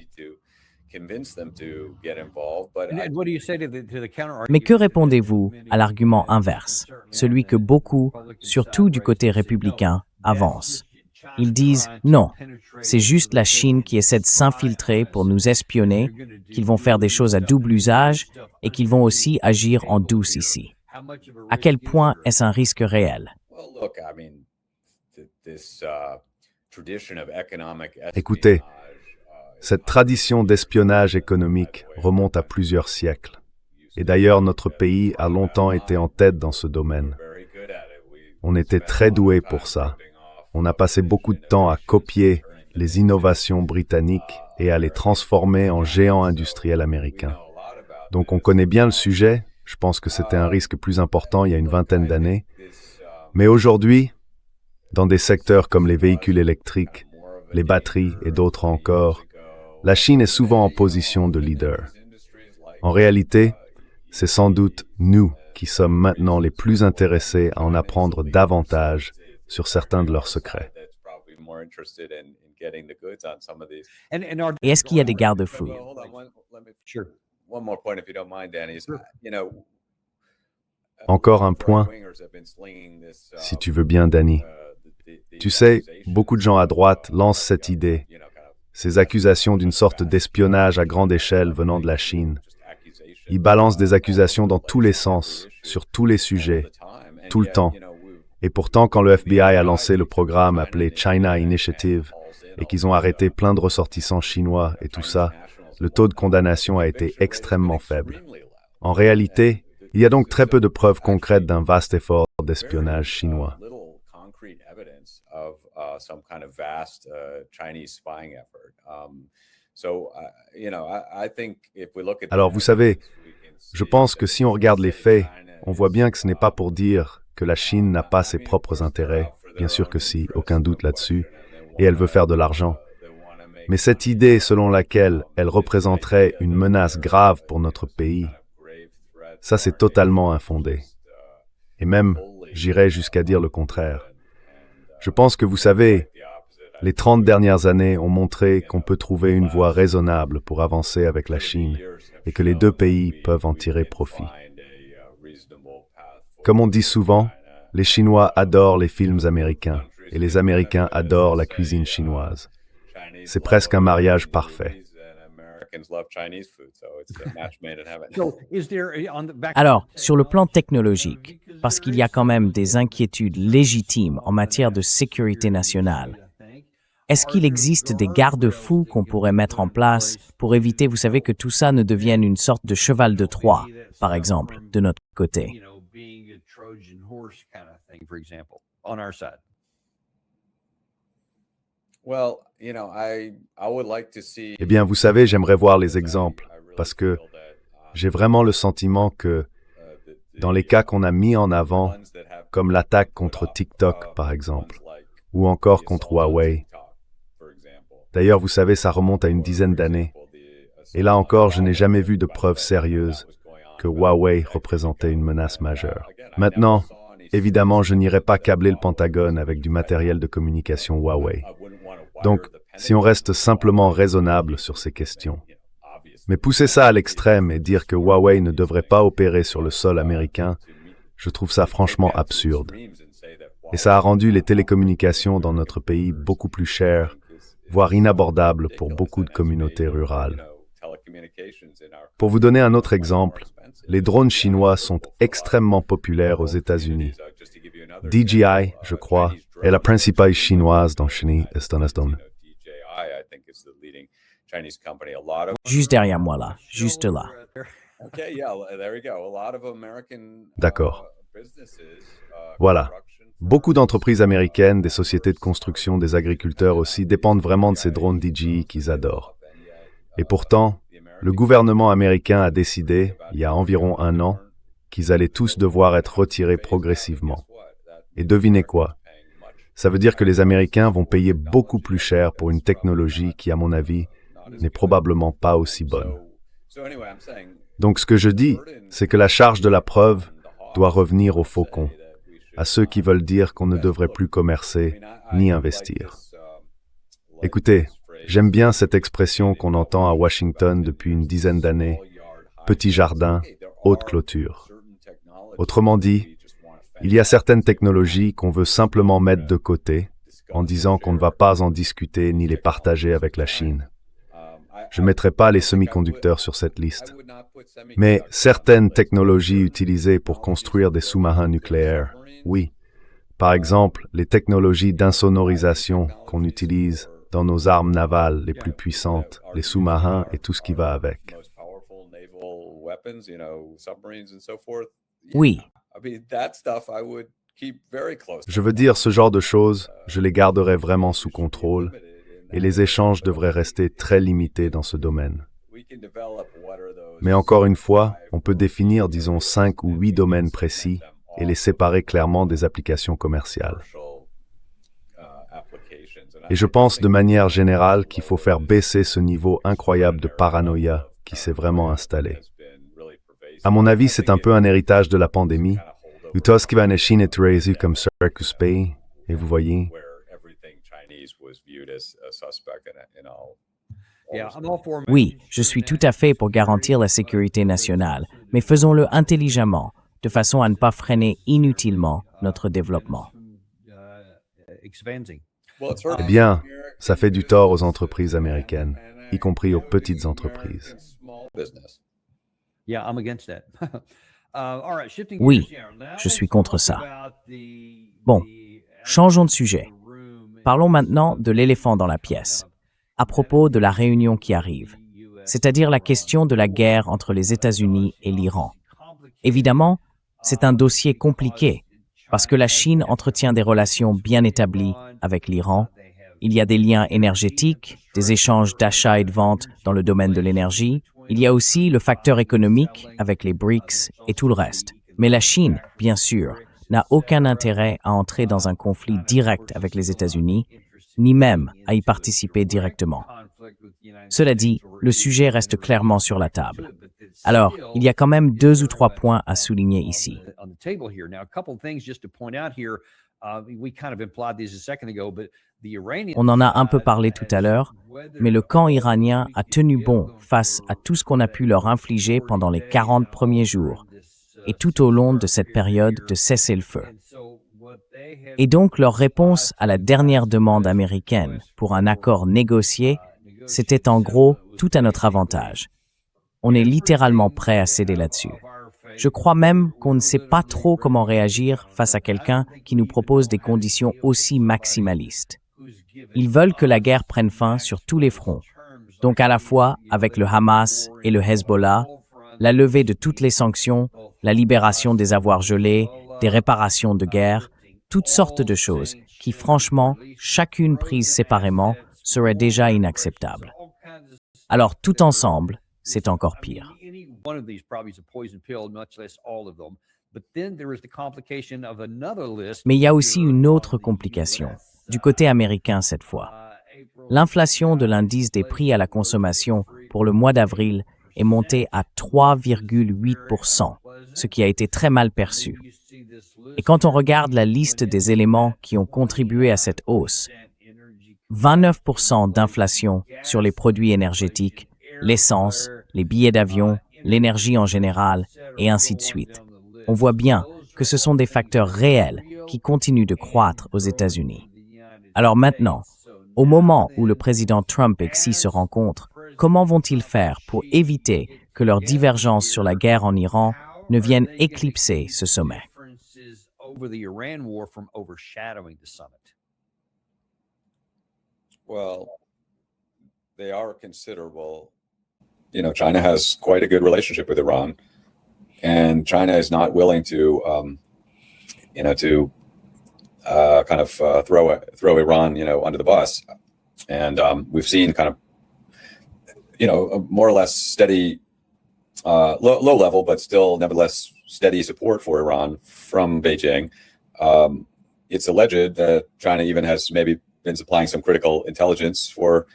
Mais que répondez-vous à l'argument inverse, celui que beaucoup, surtout du côté républicain, avancent? Ils disent non, c'est juste la Chine qui essaie de s'infiltrer pour nous espionner, qu'ils vont faire des choses à double usage et qu'ils vont aussi agir en douce ici. À quel point est-ce un risque réel? Écoutez, cette tradition d'espionnage économique remonte à plusieurs siècles. Et d'ailleurs, notre pays a longtemps été en tête dans ce domaine. On était très doués pour ça. On a passé beaucoup de temps à copier les innovations britanniques et à les transformer en géants industriels américains. Donc on connaît bien le sujet. Je pense que c'était un risque plus important il y a une vingtaine d'années. Mais aujourd'hui, dans des secteurs comme les véhicules électriques, les batteries et d'autres encore, la Chine est souvent en position de leader. En réalité, c'est sans doute nous qui sommes maintenant les plus intéressés à en apprendre davantage sur certains de leurs secrets. Et est-ce qu'il y a des garde-fous? Encore un point, si tu veux bien, Danny. Tu sais, beaucoup de gens à droite lancent cette idée, ces accusations d'une sorte d'espionnage à grande échelle venant de la Chine. Ils balancent des accusations dans tous les sens, sur tous les sujets, tout le temps. Et pourtant, quand le FBI a lancé le programme appelé China Initiative et qu'ils ont arrêté plein de ressortissants chinois et tout ça, le taux de condamnation a été extrêmement faible. En réalité, il y a donc très peu de preuves concrètes d'un vaste effort d'espionnage chinois. Alors vous savez, je pense que si on regarde les faits, on voit bien que ce n'est pas pour dire que la Chine n'a pas ses propres intérêts, bien sûr que si, aucun doute là-dessus, et elle veut faire de l'argent. Mais cette idée selon laquelle elle représenterait une menace grave pour notre pays, ça c'est totalement infondé. Et même, j'irais jusqu'à dire le contraire. Je pense que vous savez, les 30 dernières années ont montré qu'on peut trouver une voie raisonnable pour avancer avec la Chine et que les deux pays peuvent en tirer profit. Comme on dit souvent, les Chinois adorent les films américains et les Américains adorent la cuisine chinoise. C'est presque un mariage parfait. Alors, sur le plan technologique, parce qu'il y a quand même des inquiétudes légitimes en matière de sécurité nationale, est-ce qu'il existe des garde-fous qu'on pourrait mettre en place pour éviter, vous savez, que tout ça ne devienne une sorte de cheval de Troie, par exemple, de notre côté? Eh bien, vous savez, j'aimerais voir les exemples, parce que j'ai vraiment le sentiment que, dans les cas qu'on a mis en avant, comme l'attaque contre TikTok, par exemple, ou encore contre Huawei. D'ailleurs, vous savez, ça remonte à une dizaine d'années. Et là encore, je n'ai jamais vu de preuves sérieuses que Huawei représentait une menace majeure. Maintenant, évidemment, je n'irai pas câbler le Pentagone avec du matériel de communication Huawei. Donc, si on reste simplement raisonnable sur ces questions. Mais pousser ça à l'extrême et dire que Huawei ne devrait pas opérer sur le sol américain, je trouve ça franchement absurde. Et ça a rendu les télécommunications dans notre pays beaucoup plus chères, voire inabordables pour beaucoup de communautés rurales. Pour vous donner un autre exemple, les drones chinois sont extrêmement populaires aux États-Unis. DJI, je crois, est la principale chinoise dans Chine. Juste derrière moi là, juste là. D'accord. Voilà. Beaucoup d'entreprises américaines, des sociétés de construction, des agriculteurs aussi, dépendent vraiment de ces drones DJI qu'ils adorent. Et pourtant, le gouvernement américain a décidé, il y a environ 1 an, qu'ils allaient tous devoir être retirés progressivement. Et devinez quoi? Ça veut dire que les Américains vont payer beaucoup plus cher pour une technologie qui, à mon avis, n'est probablement pas aussi bonne. Donc ce que je dis, c'est que la charge de la preuve doit revenir aux faucons, à ceux qui veulent dire qu'on ne devrait plus commercer ni investir. Écoutez, j'aime bien cette expression qu'on entend à Washington depuis une dizaine d'années, petit jardin, haute clôture. Autrement dit, il y a certaines technologies qu'on veut simplement mettre de côté en disant qu'on ne va pas en discuter ni les partager avec la Chine. Je ne mettrai pas les semi-conducteurs sur cette liste. Mais certaines technologies utilisées pour construire des sous-marins nucléaires, oui. Par exemple, les technologies d'insonorisation qu'on utilise dans nos armes navales les plus puissantes, les sous-marins et tout ce qui va avec. Oui, Je veux dire, ce genre de choses, je les garderai vraiment sous contrôle et les échanges devraient rester très limités dans ce domaine. Mais encore une fois, on peut définir, disons, 5 ou 8 domaines précis et les séparer clairement des applications commerciales. Et je pense de manière générale qu'il faut faire baisser ce niveau incroyable de paranoïa qui s'est vraiment installé. À mon avis, c'est un peu un héritage de la pandémie. Utoskiva Chine comme Circus Bay, et vous voyez. oui, je suis tout à fait pour garantir la sécurité nationale, mais faisons-le intelligemment, de façon à ne pas freiner inutilement notre développement. Eh bien, ça fait du tort aux entreprises américaines, y compris aux petites entreprises. Oui, je suis contre ça. Bon, changeons de sujet. Parlons maintenant de l'éléphant dans la pièce, à propos de la réunion qui arrive, c'est-à-dire la question de la guerre entre les États-Unis et l'Iran. Évidemment, c'est un dossier compliqué, parce que la Chine entretient des relations bien établies avec l'Iran. Il y a des liens énergétiques, des échanges d'achats et de ventes dans le domaine de l'énergie. Il y a aussi le facteur économique avec les BRICS et tout le reste. Mais la Chine, bien sûr, n'a aucun intérêt à entrer dans un conflit direct avec les États-Unis, ni même à y participer directement. Cela dit, le sujet reste clairement sur la table. Alors, il y a quand même 2 ou 3 points à souligner ici. On en a un peu parlé tout à l'heure, mais le camp iranien a tenu bon face à tout ce qu'on a pu leur infliger pendant les 40 premiers jours et tout au long de cette période de cessez-le-feu. Et donc leur réponse à la dernière demande américaine pour un accord négocié, c'était en gros tout à notre avantage. On est littéralement prêt à céder là-dessus. Je crois même qu'on ne sait pas trop comment réagir face à quelqu'un qui nous propose des conditions aussi maximalistes. Ils veulent que la guerre prenne fin sur tous les fronts, donc à la fois avec le Hamas et le Hezbollah, la levée de toutes les sanctions, la libération des avoirs gelés, des réparations de guerre, toutes sortes de choses qui, franchement, chacune prise séparément, seraient déjà inacceptables. Alors, tout ensemble, c'est encore pire. Mais il y a aussi une autre complication, du côté américain cette fois. L'inflation de l'indice des prix à la consommation pour le mois d'avril est montée à 3,8%, ce qui a été très mal perçu. Et quand on regarde la liste des éléments qui ont contribué à cette hausse, 29% d'inflation sur les produits énergétiques, l'essence, les billets d'avion, l'énergie en général, et ainsi de suite. On voit bien que ce sont des facteurs réels qui continuent de croître aux États-Unis. Alors maintenant, au moment où le président Trump et Xi se rencontrent, comment vont-ils faire pour éviter que leurs divergences sur la guerre en Iran ne viennent éclipser ce sommet? Well, they are considerable. China has quite a good relationship with Iran, and China is not willing to, throw Iran, under the bus. And we've seen kind of, a more or less steady, low level, but still nevertheless steady support for Iran from Beijing. It's alleged that China even has maybe been supplying some critical intelligence for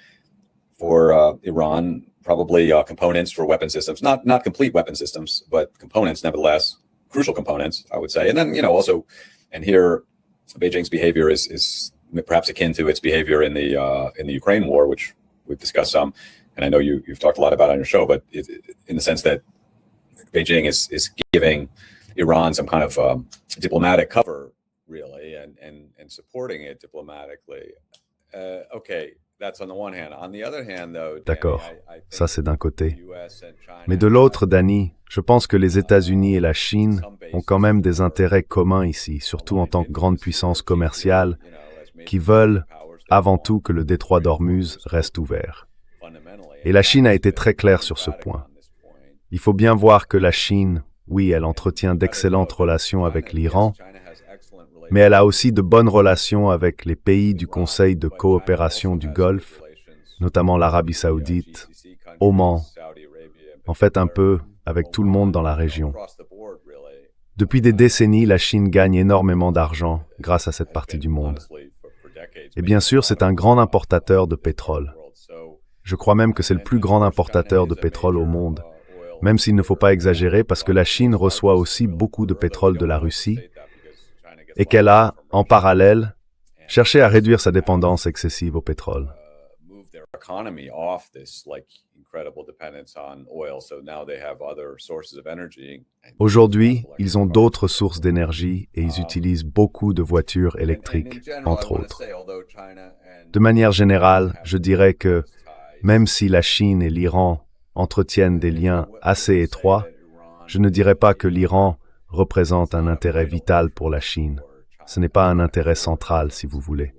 Iran, probably components for weapon systems, not complete weapon systems, but components nevertheless, crucial components, I would say. And then, also, and here, Beijing's behavior is perhaps akin to its behavior in the Ukraine war, which we've discussed some, and I know you've talked a lot about on your show, but in the sense that Beijing is giving Iran some kind of diplomatic cover, really, and supporting it diplomatically. Okay, that's on the one hand. On the other hand, though, D'accord, ça c'est d'un côté. Mais de l'autre, Danny, je pense que les États-Unis et la Chine ont quand même des intérêts communs ici, surtout en tant que grande puissance commerciale, qui veulent avant tout que le détroit d'Ormuz reste ouvert. Et la Chine a été très claire sur ce point. Il faut bien voir que la Chine, oui, elle entretient d'excellentes relations avec l'Iran, mais elle a aussi de bonnes relations avec les pays du Conseil de coopération du Golfe, notamment l'Arabie saoudite, Oman, en fait un peu avec tout le monde dans la région. Depuis des décennies, la Chine gagne énormément d'argent grâce à cette partie du monde. Et bien sûr, c'est un grand importateur de pétrole. Je crois même que c'est le plus grand importateur de pétrole au monde, même s'il ne faut pas exagérer parce que la Chine reçoit aussi beaucoup de pétrole de la Russie et qu'elle a, en parallèle, cherché à réduire sa dépendance excessive au pétrole. Aujourd'hui, ils ont d'autres sources d'énergie et ils utilisent beaucoup de voitures électriques, entre autres. De manière générale, je dirais que même si la Chine et l'Iran entretiennent des liens assez étroits, je ne dirais pas que l'Iran représente un intérêt vital pour la Chine. Ce n'est pas un intérêt central, si vous voulez.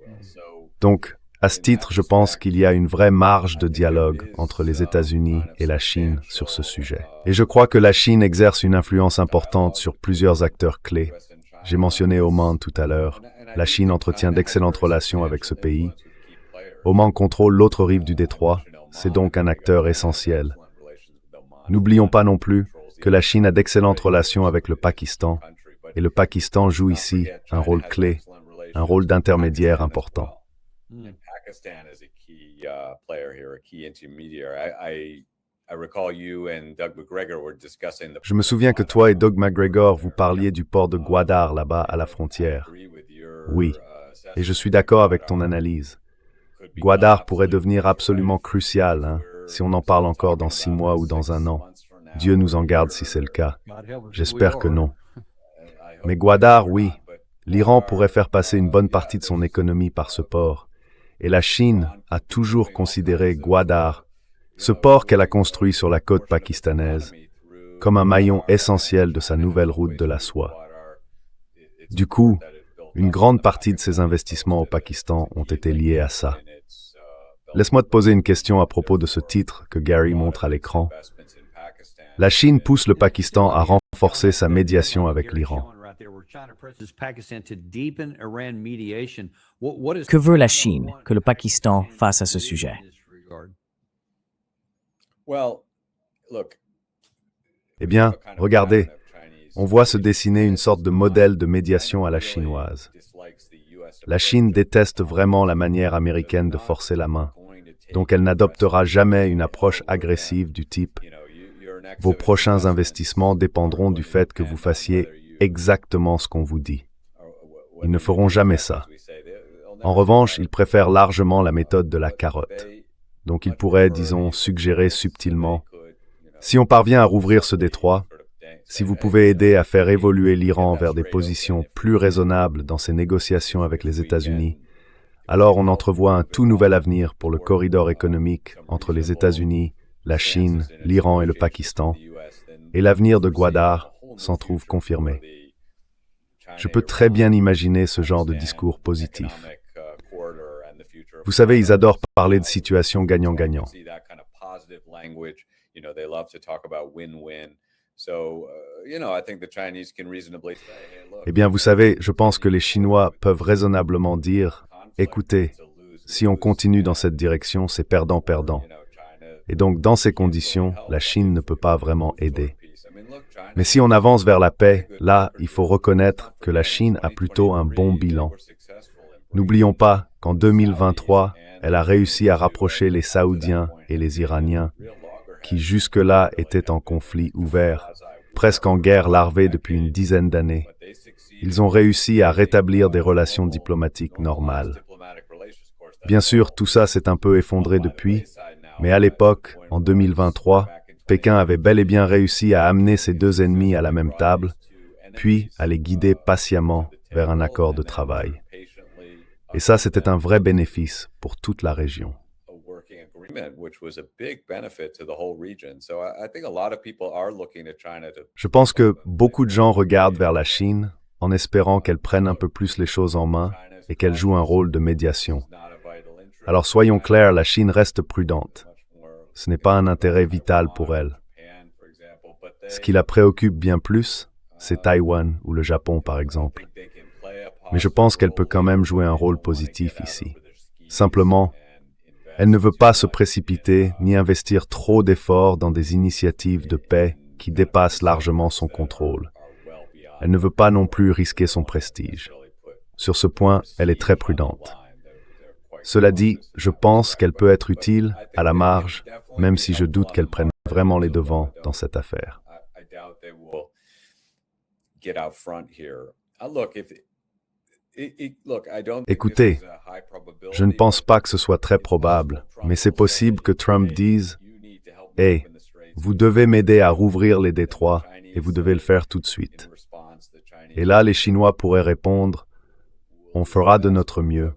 Donc, à ce titre, je pense qu'il y a une vraie marge de dialogue entre les États-Unis et la Chine sur ce sujet. Et je crois que la Chine exerce une influence importante sur plusieurs acteurs clés. J'ai mentionné Oman tout à l'heure. La Chine entretient d'excellentes relations avec ce pays. Oman contrôle l'autre rive du détroit. C'est donc un acteur essentiel. N'oublions pas non plus que la Chine a d'excellentes relations avec le Pakistan, et le Pakistan joue ici un rôle clé, un rôle d'intermédiaire important. Je me souviens que toi et Doug McGregor, vous parliez du port de Gwadar là-bas à la frontière. Oui, et je suis d'accord avec ton analyse. Gwadar pourrait devenir absolument crucial, hein, si on en parle encore dans 6 mois ou dans 1 an. Dieu nous en garde si c'est le cas. J'espère que non. Mais Gwadar, oui, l'Iran pourrait faire passer une bonne partie de son économie par ce port. Et la Chine a toujours considéré Gwadar, ce port qu'elle a construit sur la côte pakistanaise, comme un maillon essentiel de sa nouvelle route de la soie. Du coup, une grande partie de ses investissements au Pakistan ont été liés à ça. Laisse-moi te poser une question à propos de ce titre que Gary montre à l'écran. La Chine pousse le Pakistan à renforcer sa médiation avec l'Iran. Que veut la Chine que le Pakistan fasse à ce sujet? Eh bien, regardez, on voit se dessiner une sorte de modèle de médiation à la chinoise. La Chine déteste vraiment la manière américaine de forcer la main, donc elle n'adoptera jamais une approche agressive du type « Vos prochains investissements dépendront du fait que vous fassiez exactement ce qu'on vous dit ». Ils ne feront jamais ça. En revanche, ils préfèrent largement la méthode de la carotte. Donc ils pourraient, disons, suggérer subtilement « Si on parvient à rouvrir ce détroit, si vous pouvez aider à faire évoluer l'Iran vers des positions plus raisonnables dans ses négociations avec les États-Unis, alors on entrevoit un tout nouvel avenir pour le corridor économique entre les États-Unis, la Chine, l'Iran et le Pakistan, et l'avenir de Gwadar s'en trouve confirmé. Je peux très bien imaginer ce genre de discours positif. Vous savez, ils adorent parler de situations gagnant-gagnant. Eh bien, vous savez, je pense que les Chinois peuvent raisonnablement dire « Écoutez, si on continue dans cette direction, c'est perdant-perdant. » Et donc, dans ces conditions, la Chine ne peut pas vraiment aider. Mais si on avance vers la paix, là, il faut reconnaître que la Chine a plutôt un bon bilan. N'oublions pas qu'en 2023, elle a réussi à rapprocher les Saoudiens et les Iraniens, qui jusque-là étaient en conflit ouvert, presque en guerre larvée depuis une dizaine d'années. Ils ont réussi à rétablir des relations diplomatiques normales. Bien sûr, tout ça s'est un peu effondré depuis, mais à l'époque, en 2023, Pékin avait bel et bien réussi à amener ses deux ennemis à la même table, puis à les guider patiemment vers un accord de travail. Et ça, c'était un vrai bénéfice pour toute la région. Je pense que beaucoup de gens regardent vers la Chine en espérant qu'elle prenne un peu plus les choses en main et qu'elle joue un rôle de médiation. Alors soyons clairs, la Chine reste prudente. Ce n'est pas un intérêt vital pour elle. Ce qui la préoccupe bien plus, c'est Taïwan ou le Japon par exemple. Mais je pense qu'elle peut quand même jouer un rôle positif ici. Simplement, elle ne veut pas se précipiter ni investir trop d'efforts dans des initiatives de paix qui dépassent largement son contrôle. Elle ne veut pas non plus risquer son prestige. Sur ce point, elle est très prudente. Cela dit, je pense qu'elle peut être utile à la marge, même si je doute qu'elle prenne vraiment les devants dans cette affaire. Écoutez, je ne pense pas que ce soit très probable, mais c'est possible que Trump dise « Hey, vous devez m'aider à rouvrir les détroits et vous devez le faire tout de suite. » Et là, les Chinois pourraient répondre « On fera de notre mieux,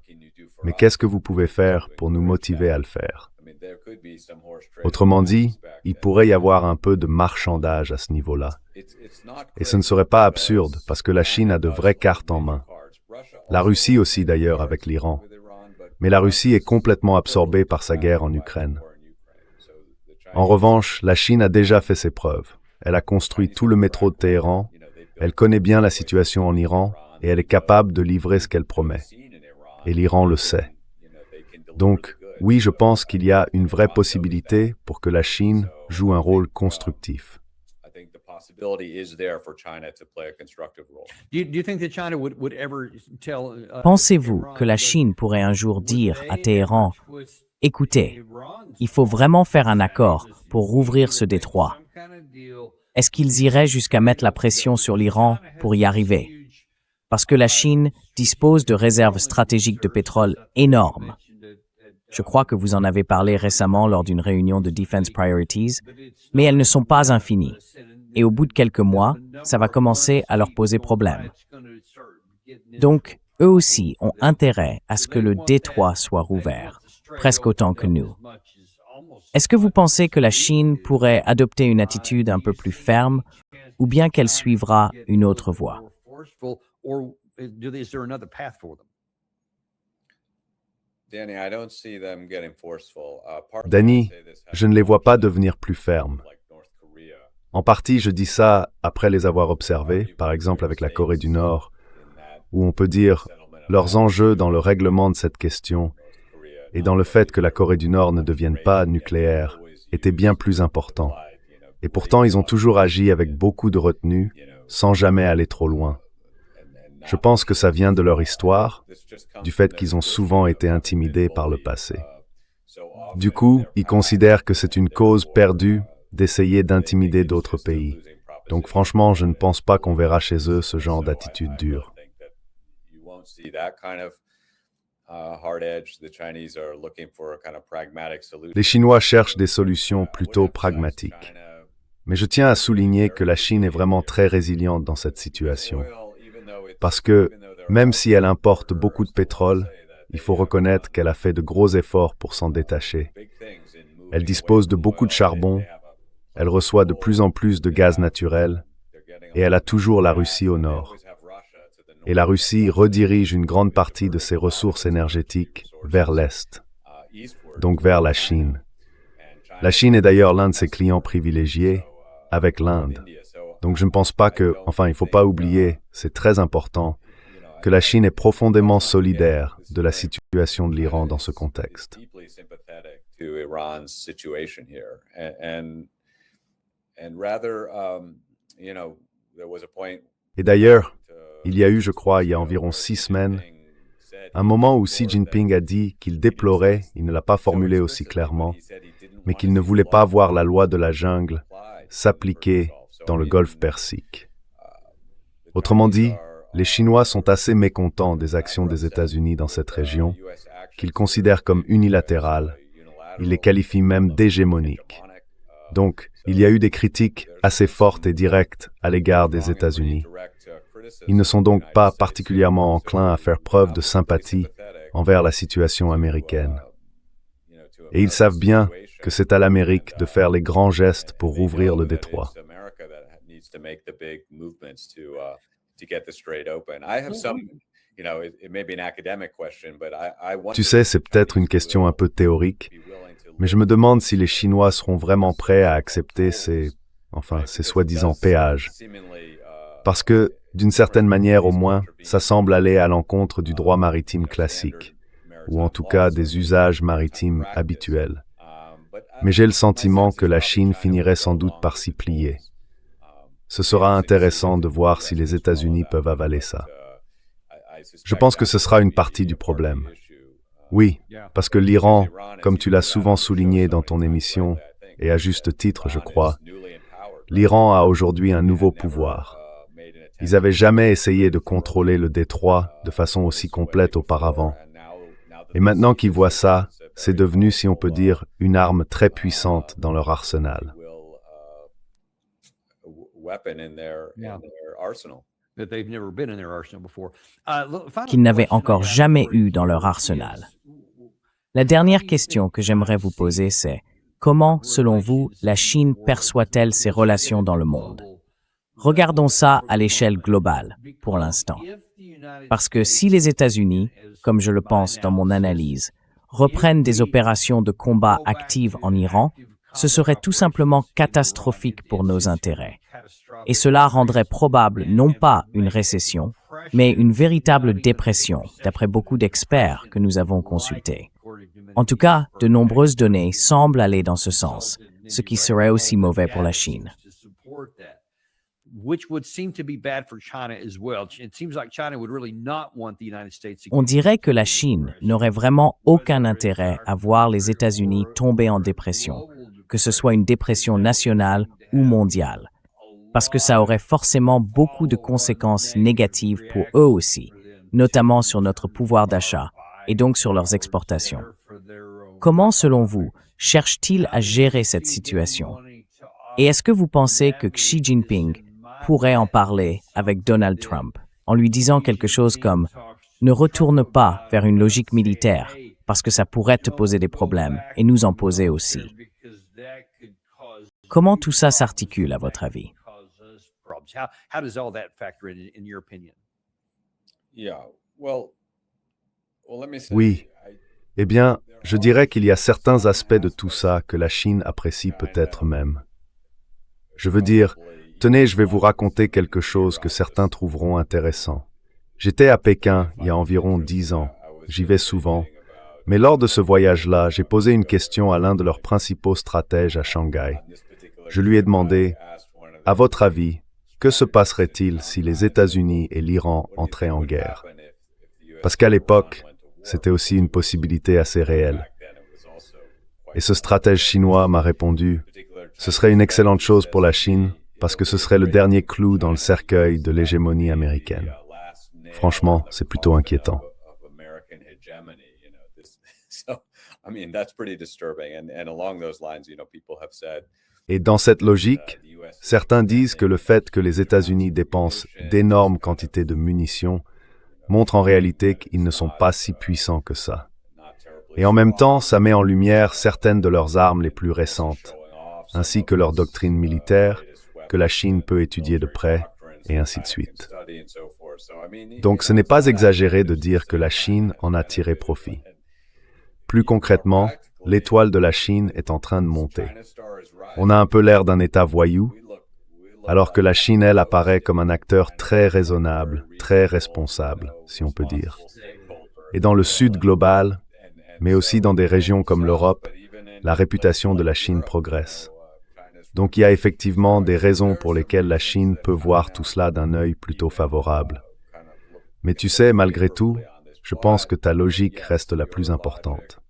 mais qu'est-ce que vous pouvez faire pour nous motiver à le faire ?» Autrement dit, il pourrait y avoir un peu de marchandage à ce niveau-là. Et ce ne serait pas absurde, parce que la Chine a de vraies cartes en main. La Russie aussi d'ailleurs avec l'Iran. Mais la Russie est complètement absorbée par sa guerre en Ukraine. En revanche, la Chine a déjà fait ses preuves. Elle a construit tout le métro de Téhéran, elle connaît bien la situation en Iran et elle est capable de livrer ce qu'elle promet. Et l'Iran le sait. Donc, oui, je pense qu'il y a une vraie possibilité pour que la Chine joue un rôle constructif. Pensez-vous que la Chine pourrait un jour dire à Téhéran « Écoutez, il faut vraiment faire un accord pour rouvrir ce détroit ». Est-ce qu'ils iraient jusqu'à mettre la pression sur l'Iran pour y arriver? Parce que la Chine dispose de réserves stratégiques de pétrole énormes. Je crois que vous en avez parlé récemment lors d'une réunion de Defense Priorities, mais elles ne sont pas infinies. Et au bout de quelques mois, ça va commencer à leur poser problème. Donc, eux aussi ont intérêt à ce que le détroit soit rouvert, presque autant que nous. Est-ce que vous pensez que la Chine pourrait adopter une attitude un peu plus ferme, ou bien qu'elle suivra une autre voie? Danny, je ne les vois pas devenir plus fermes. En partie, je dis ça après les avoir observés, par exemple avec la Corée du Nord, où on peut dire leurs enjeux dans le règlement de cette question et dans le fait que la Corée du Nord ne devienne pas nucléaire étaient bien plus importants. Et pourtant, ils ont toujours agi avec beaucoup de retenue, sans jamais aller trop loin. Je pense que ça vient de leur histoire, du fait qu'ils ont souvent été intimidés par le passé. Du coup, ils considèrent que c'est une cause perdue d'essayer d'intimider d'autres pays. Donc franchement, je ne pense pas qu'on verra chez eux ce genre d'attitude dure. Les Chinois cherchent des solutions plutôt pragmatiques. Mais je tiens à souligner que la Chine est vraiment très résiliente dans cette situation. Parce que, même si elle importe beaucoup de pétrole, il faut reconnaître qu'elle a fait de gros efforts pour s'en détacher. Elle dispose de beaucoup de charbon, elle reçoit de plus en plus de gaz naturel, et elle a toujours la Russie au nord. Et la Russie redirige une grande partie de ses ressources énergétiques vers l'Est, donc vers la Chine. La Chine est d'ailleurs l'un de ses clients privilégiés, avec l'Inde. Donc je ne pense pas que, il ne faut pas oublier, c'est très important, que la Chine est profondément solidaire de la situation de l'Iran dans ce contexte. Et d'ailleurs, il y a eu, je crois, il y a environ 6 semaines, un moment où Xi Jinping a dit qu'il déplorait, il ne l'a pas formulé aussi clairement, mais qu'il ne voulait pas voir la loi de la jungle s'appliquer dans le golfe Persique. Autrement dit, les Chinois sont assez mécontents des actions des États-Unis dans cette région, qu'ils considèrent comme unilatérales. Ils les qualifient même d'hégémoniques. Donc, il y a eu des critiques assez fortes et directes à l'égard des États-Unis. Ils ne sont donc pas particulièrement enclins à faire preuve de sympathie envers la situation américaine. Et ils savent bien que c'est à l'Amérique de faire les grands gestes pour rouvrir le détroit. Tu sais, c'est peut-être une question un peu théorique, mais je me demande si les Chinois seront vraiment prêts à accepter ces soi-disant péages. Parce que, d'une certaine manière au moins, ça semble aller à l'encontre du droit maritime classique, ou en tout cas des usages maritimes habituels. Mais j'ai le sentiment que la Chine finirait sans doute par s'y plier. Ce sera intéressant de voir si les États-Unis peuvent avaler ça. Je pense que ce sera une partie du problème. Oui, parce que l'Iran, comme tu l'as souvent souligné dans ton émission, et à juste titre, je crois, l'Iran a aujourd'hui un nouveau pouvoir. Ils n'avaient jamais essayé de contrôler le détroit de façon aussi complète auparavant. Et maintenant qu'ils voient ça, c'est devenu, si on peut dire, une arme très puissante dans leur arsenal. Qu'ils n'avaient encore jamais eu dans leur arsenal. La dernière question que j'aimerais vous poser, c'est comment, selon vous, la Chine perçoit-elle ses relations dans le monde? Regardons ça à l'échelle globale, pour l'instant. Parce que si les États-Unis, comme je le pense dans mon analyse, reprennent des opérations de combat actives en Iran, ce serait tout simplement catastrophique pour nos intérêts. Et cela rendrait probable non pas une récession, mais une véritable dépression, d'après beaucoup d'experts que nous avons consultés. En tout cas, de nombreuses données semblent aller dans ce sens, ce qui serait aussi mauvais pour la Chine. On dirait que la Chine n'aurait vraiment aucun intérêt à voir les États-Unis tomber en dépression, que ce soit une dépression nationale ou mondiale, parce que ça aurait forcément beaucoup de conséquences négatives pour eux aussi, notamment sur notre pouvoir d'achat et donc sur leurs exportations. Comment, selon vous, cherchent-ils à gérer cette situation? Et est-ce que vous pensez que Xi Jinping pourrait en parler avec Donald Trump, en lui disant quelque chose comme « Ne retourne pas vers une logique militaire, parce que ça pourrait te poser des problèmes, et nous en poser aussi. » Comment tout ça s'articule, à votre avis? Oui. Eh bien, je dirais qu'il y a certains aspects de tout ça que la Chine apprécie peut-être même. Je veux dire, tenez, je vais vous raconter quelque chose que certains trouveront intéressant. J'étais à Pékin il y a environ 10 ans. J'y vais souvent. Mais lors de ce voyage-là, j'ai posé une question à l'un de leurs principaux stratèges à Shanghai. Je lui ai demandé, à votre avis, que se passerait-il si les États-Unis et l'Iran entraient en guerre? Parce qu'à l'époque, c'était aussi une possibilité assez réelle. Et ce stratège chinois m'a répondu, ce serait une excellente chose pour la Chine, parce que ce serait le dernier clou dans le cercueil de l'hégémonie américaine. Franchement, c'est plutôt inquiétant. Et dans cette logique, certains disent que le fait que les États-Unis dépensent d'énormes quantités de munitions montre en réalité qu'ils ne sont pas si puissants que ça. Et en même temps, ça met en lumière certaines de leurs armes les plus récentes, ainsi que leur doctrine militaire, que la Chine peut étudier de près, et ainsi de suite. Donc ce n'est pas exagéré de dire que la Chine en a tiré profit. Plus concrètement, l'étoile de la Chine est en train de monter. On a un peu l'air d'un État voyou, alors que la Chine, elle, apparaît comme un acteur très raisonnable, très responsable, si on peut dire. Et dans le Sud global, mais aussi dans des régions comme l'Europe, la réputation de la Chine progresse. Donc il y a effectivement des raisons pour lesquelles la Chine peut voir tout cela d'un œil plutôt favorable. Mais tu sais, malgré tout, je pense que ta logique reste la plus importante.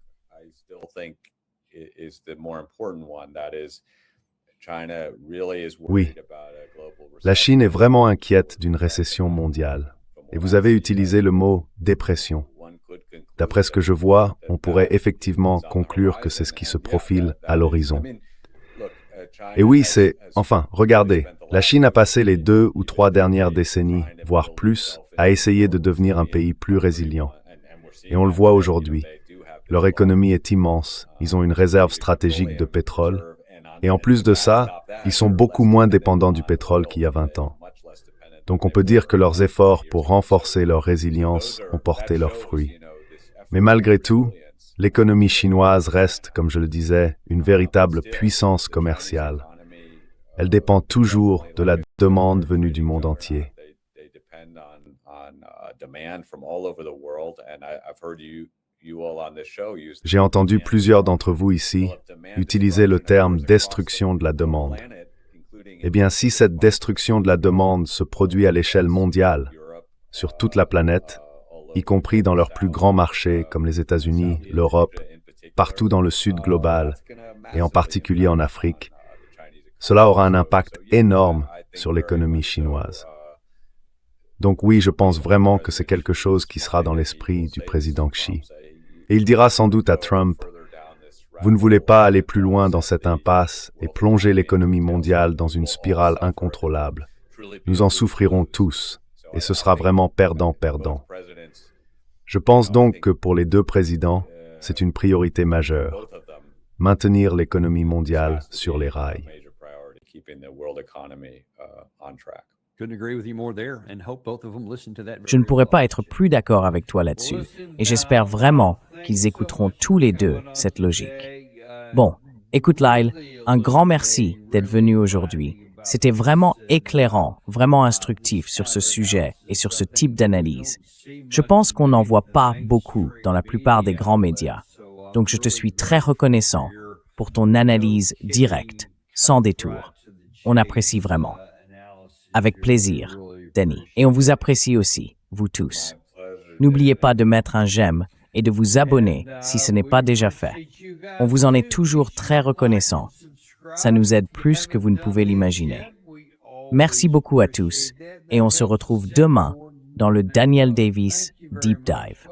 Oui, la Chine est vraiment inquiète d'une récession mondiale. Et vous avez utilisé le mot « dépression ». D'après ce que je vois, on pourrait effectivement conclure que c'est ce qui se profile à l'horizon. Et oui, regardez, la Chine a passé les 2 ou 3 dernières décennies, voire plus, à essayer de devenir un pays plus résilient. Et on le voit aujourd'hui. Leur économie est immense, ils ont une réserve stratégique de pétrole, et en plus de ça, ils sont beaucoup moins dépendants du pétrole qu'il y a 20 ans. Donc on peut dire que leurs efforts pour renforcer leur résilience ont porté leurs fruits. Mais malgré tout, l'économie chinoise reste, comme je le disais, une véritable puissance commerciale. Elle dépend toujours de la demande venue du monde entier. J'ai entendu plusieurs d'entre vous ici utiliser le terme « destruction de la demande ». Eh bien, si cette destruction de la demande se produit à l'échelle mondiale, sur toute la planète, y compris dans leurs plus grands marchés comme les États-Unis, l'Europe, partout dans le Sud global, et en particulier en Afrique, cela aura un impact énorme sur l'économie chinoise. Donc oui, je pense vraiment que c'est quelque chose qui sera dans l'esprit du président Xi. Et il dira sans doute à Trump, « Vous ne voulez pas aller plus loin dans cette impasse et plonger l'économie mondiale dans une spirale incontrôlable. Nous en souffrirons tous, et ce sera vraiment perdant-perdant. » Je pense donc que pour les 2 présidents, c'est une priorité majeure, maintenir l'économie mondiale sur les rails. Je ne pourrais pas être plus d'accord avec toi là-dessus, et j'espère vraiment qu'ils écouteront tous les 2 cette logique. Bon, écoute Lyle, un grand merci d'être venu aujourd'hui. C'était vraiment éclairant, vraiment instructif sur ce sujet et sur ce type d'analyse. Je pense qu'on n'en voit pas beaucoup dans la plupart des grands médias. Donc je te suis très reconnaissant pour ton analyse directe, sans détour. On apprécie vraiment. Avec plaisir, Danny. Et on vous apprécie aussi, vous tous. N'oubliez pas de mettre un j'aime et de vous abonner si ce n'est pas déjà fait. On vous en est toujours très reconnaissant. Ça nous aide plus que vous ne pouvez l'imaginer. Merci beaucoup à tous et on se retrouve demain dans le Daniel Davis Deep Dive.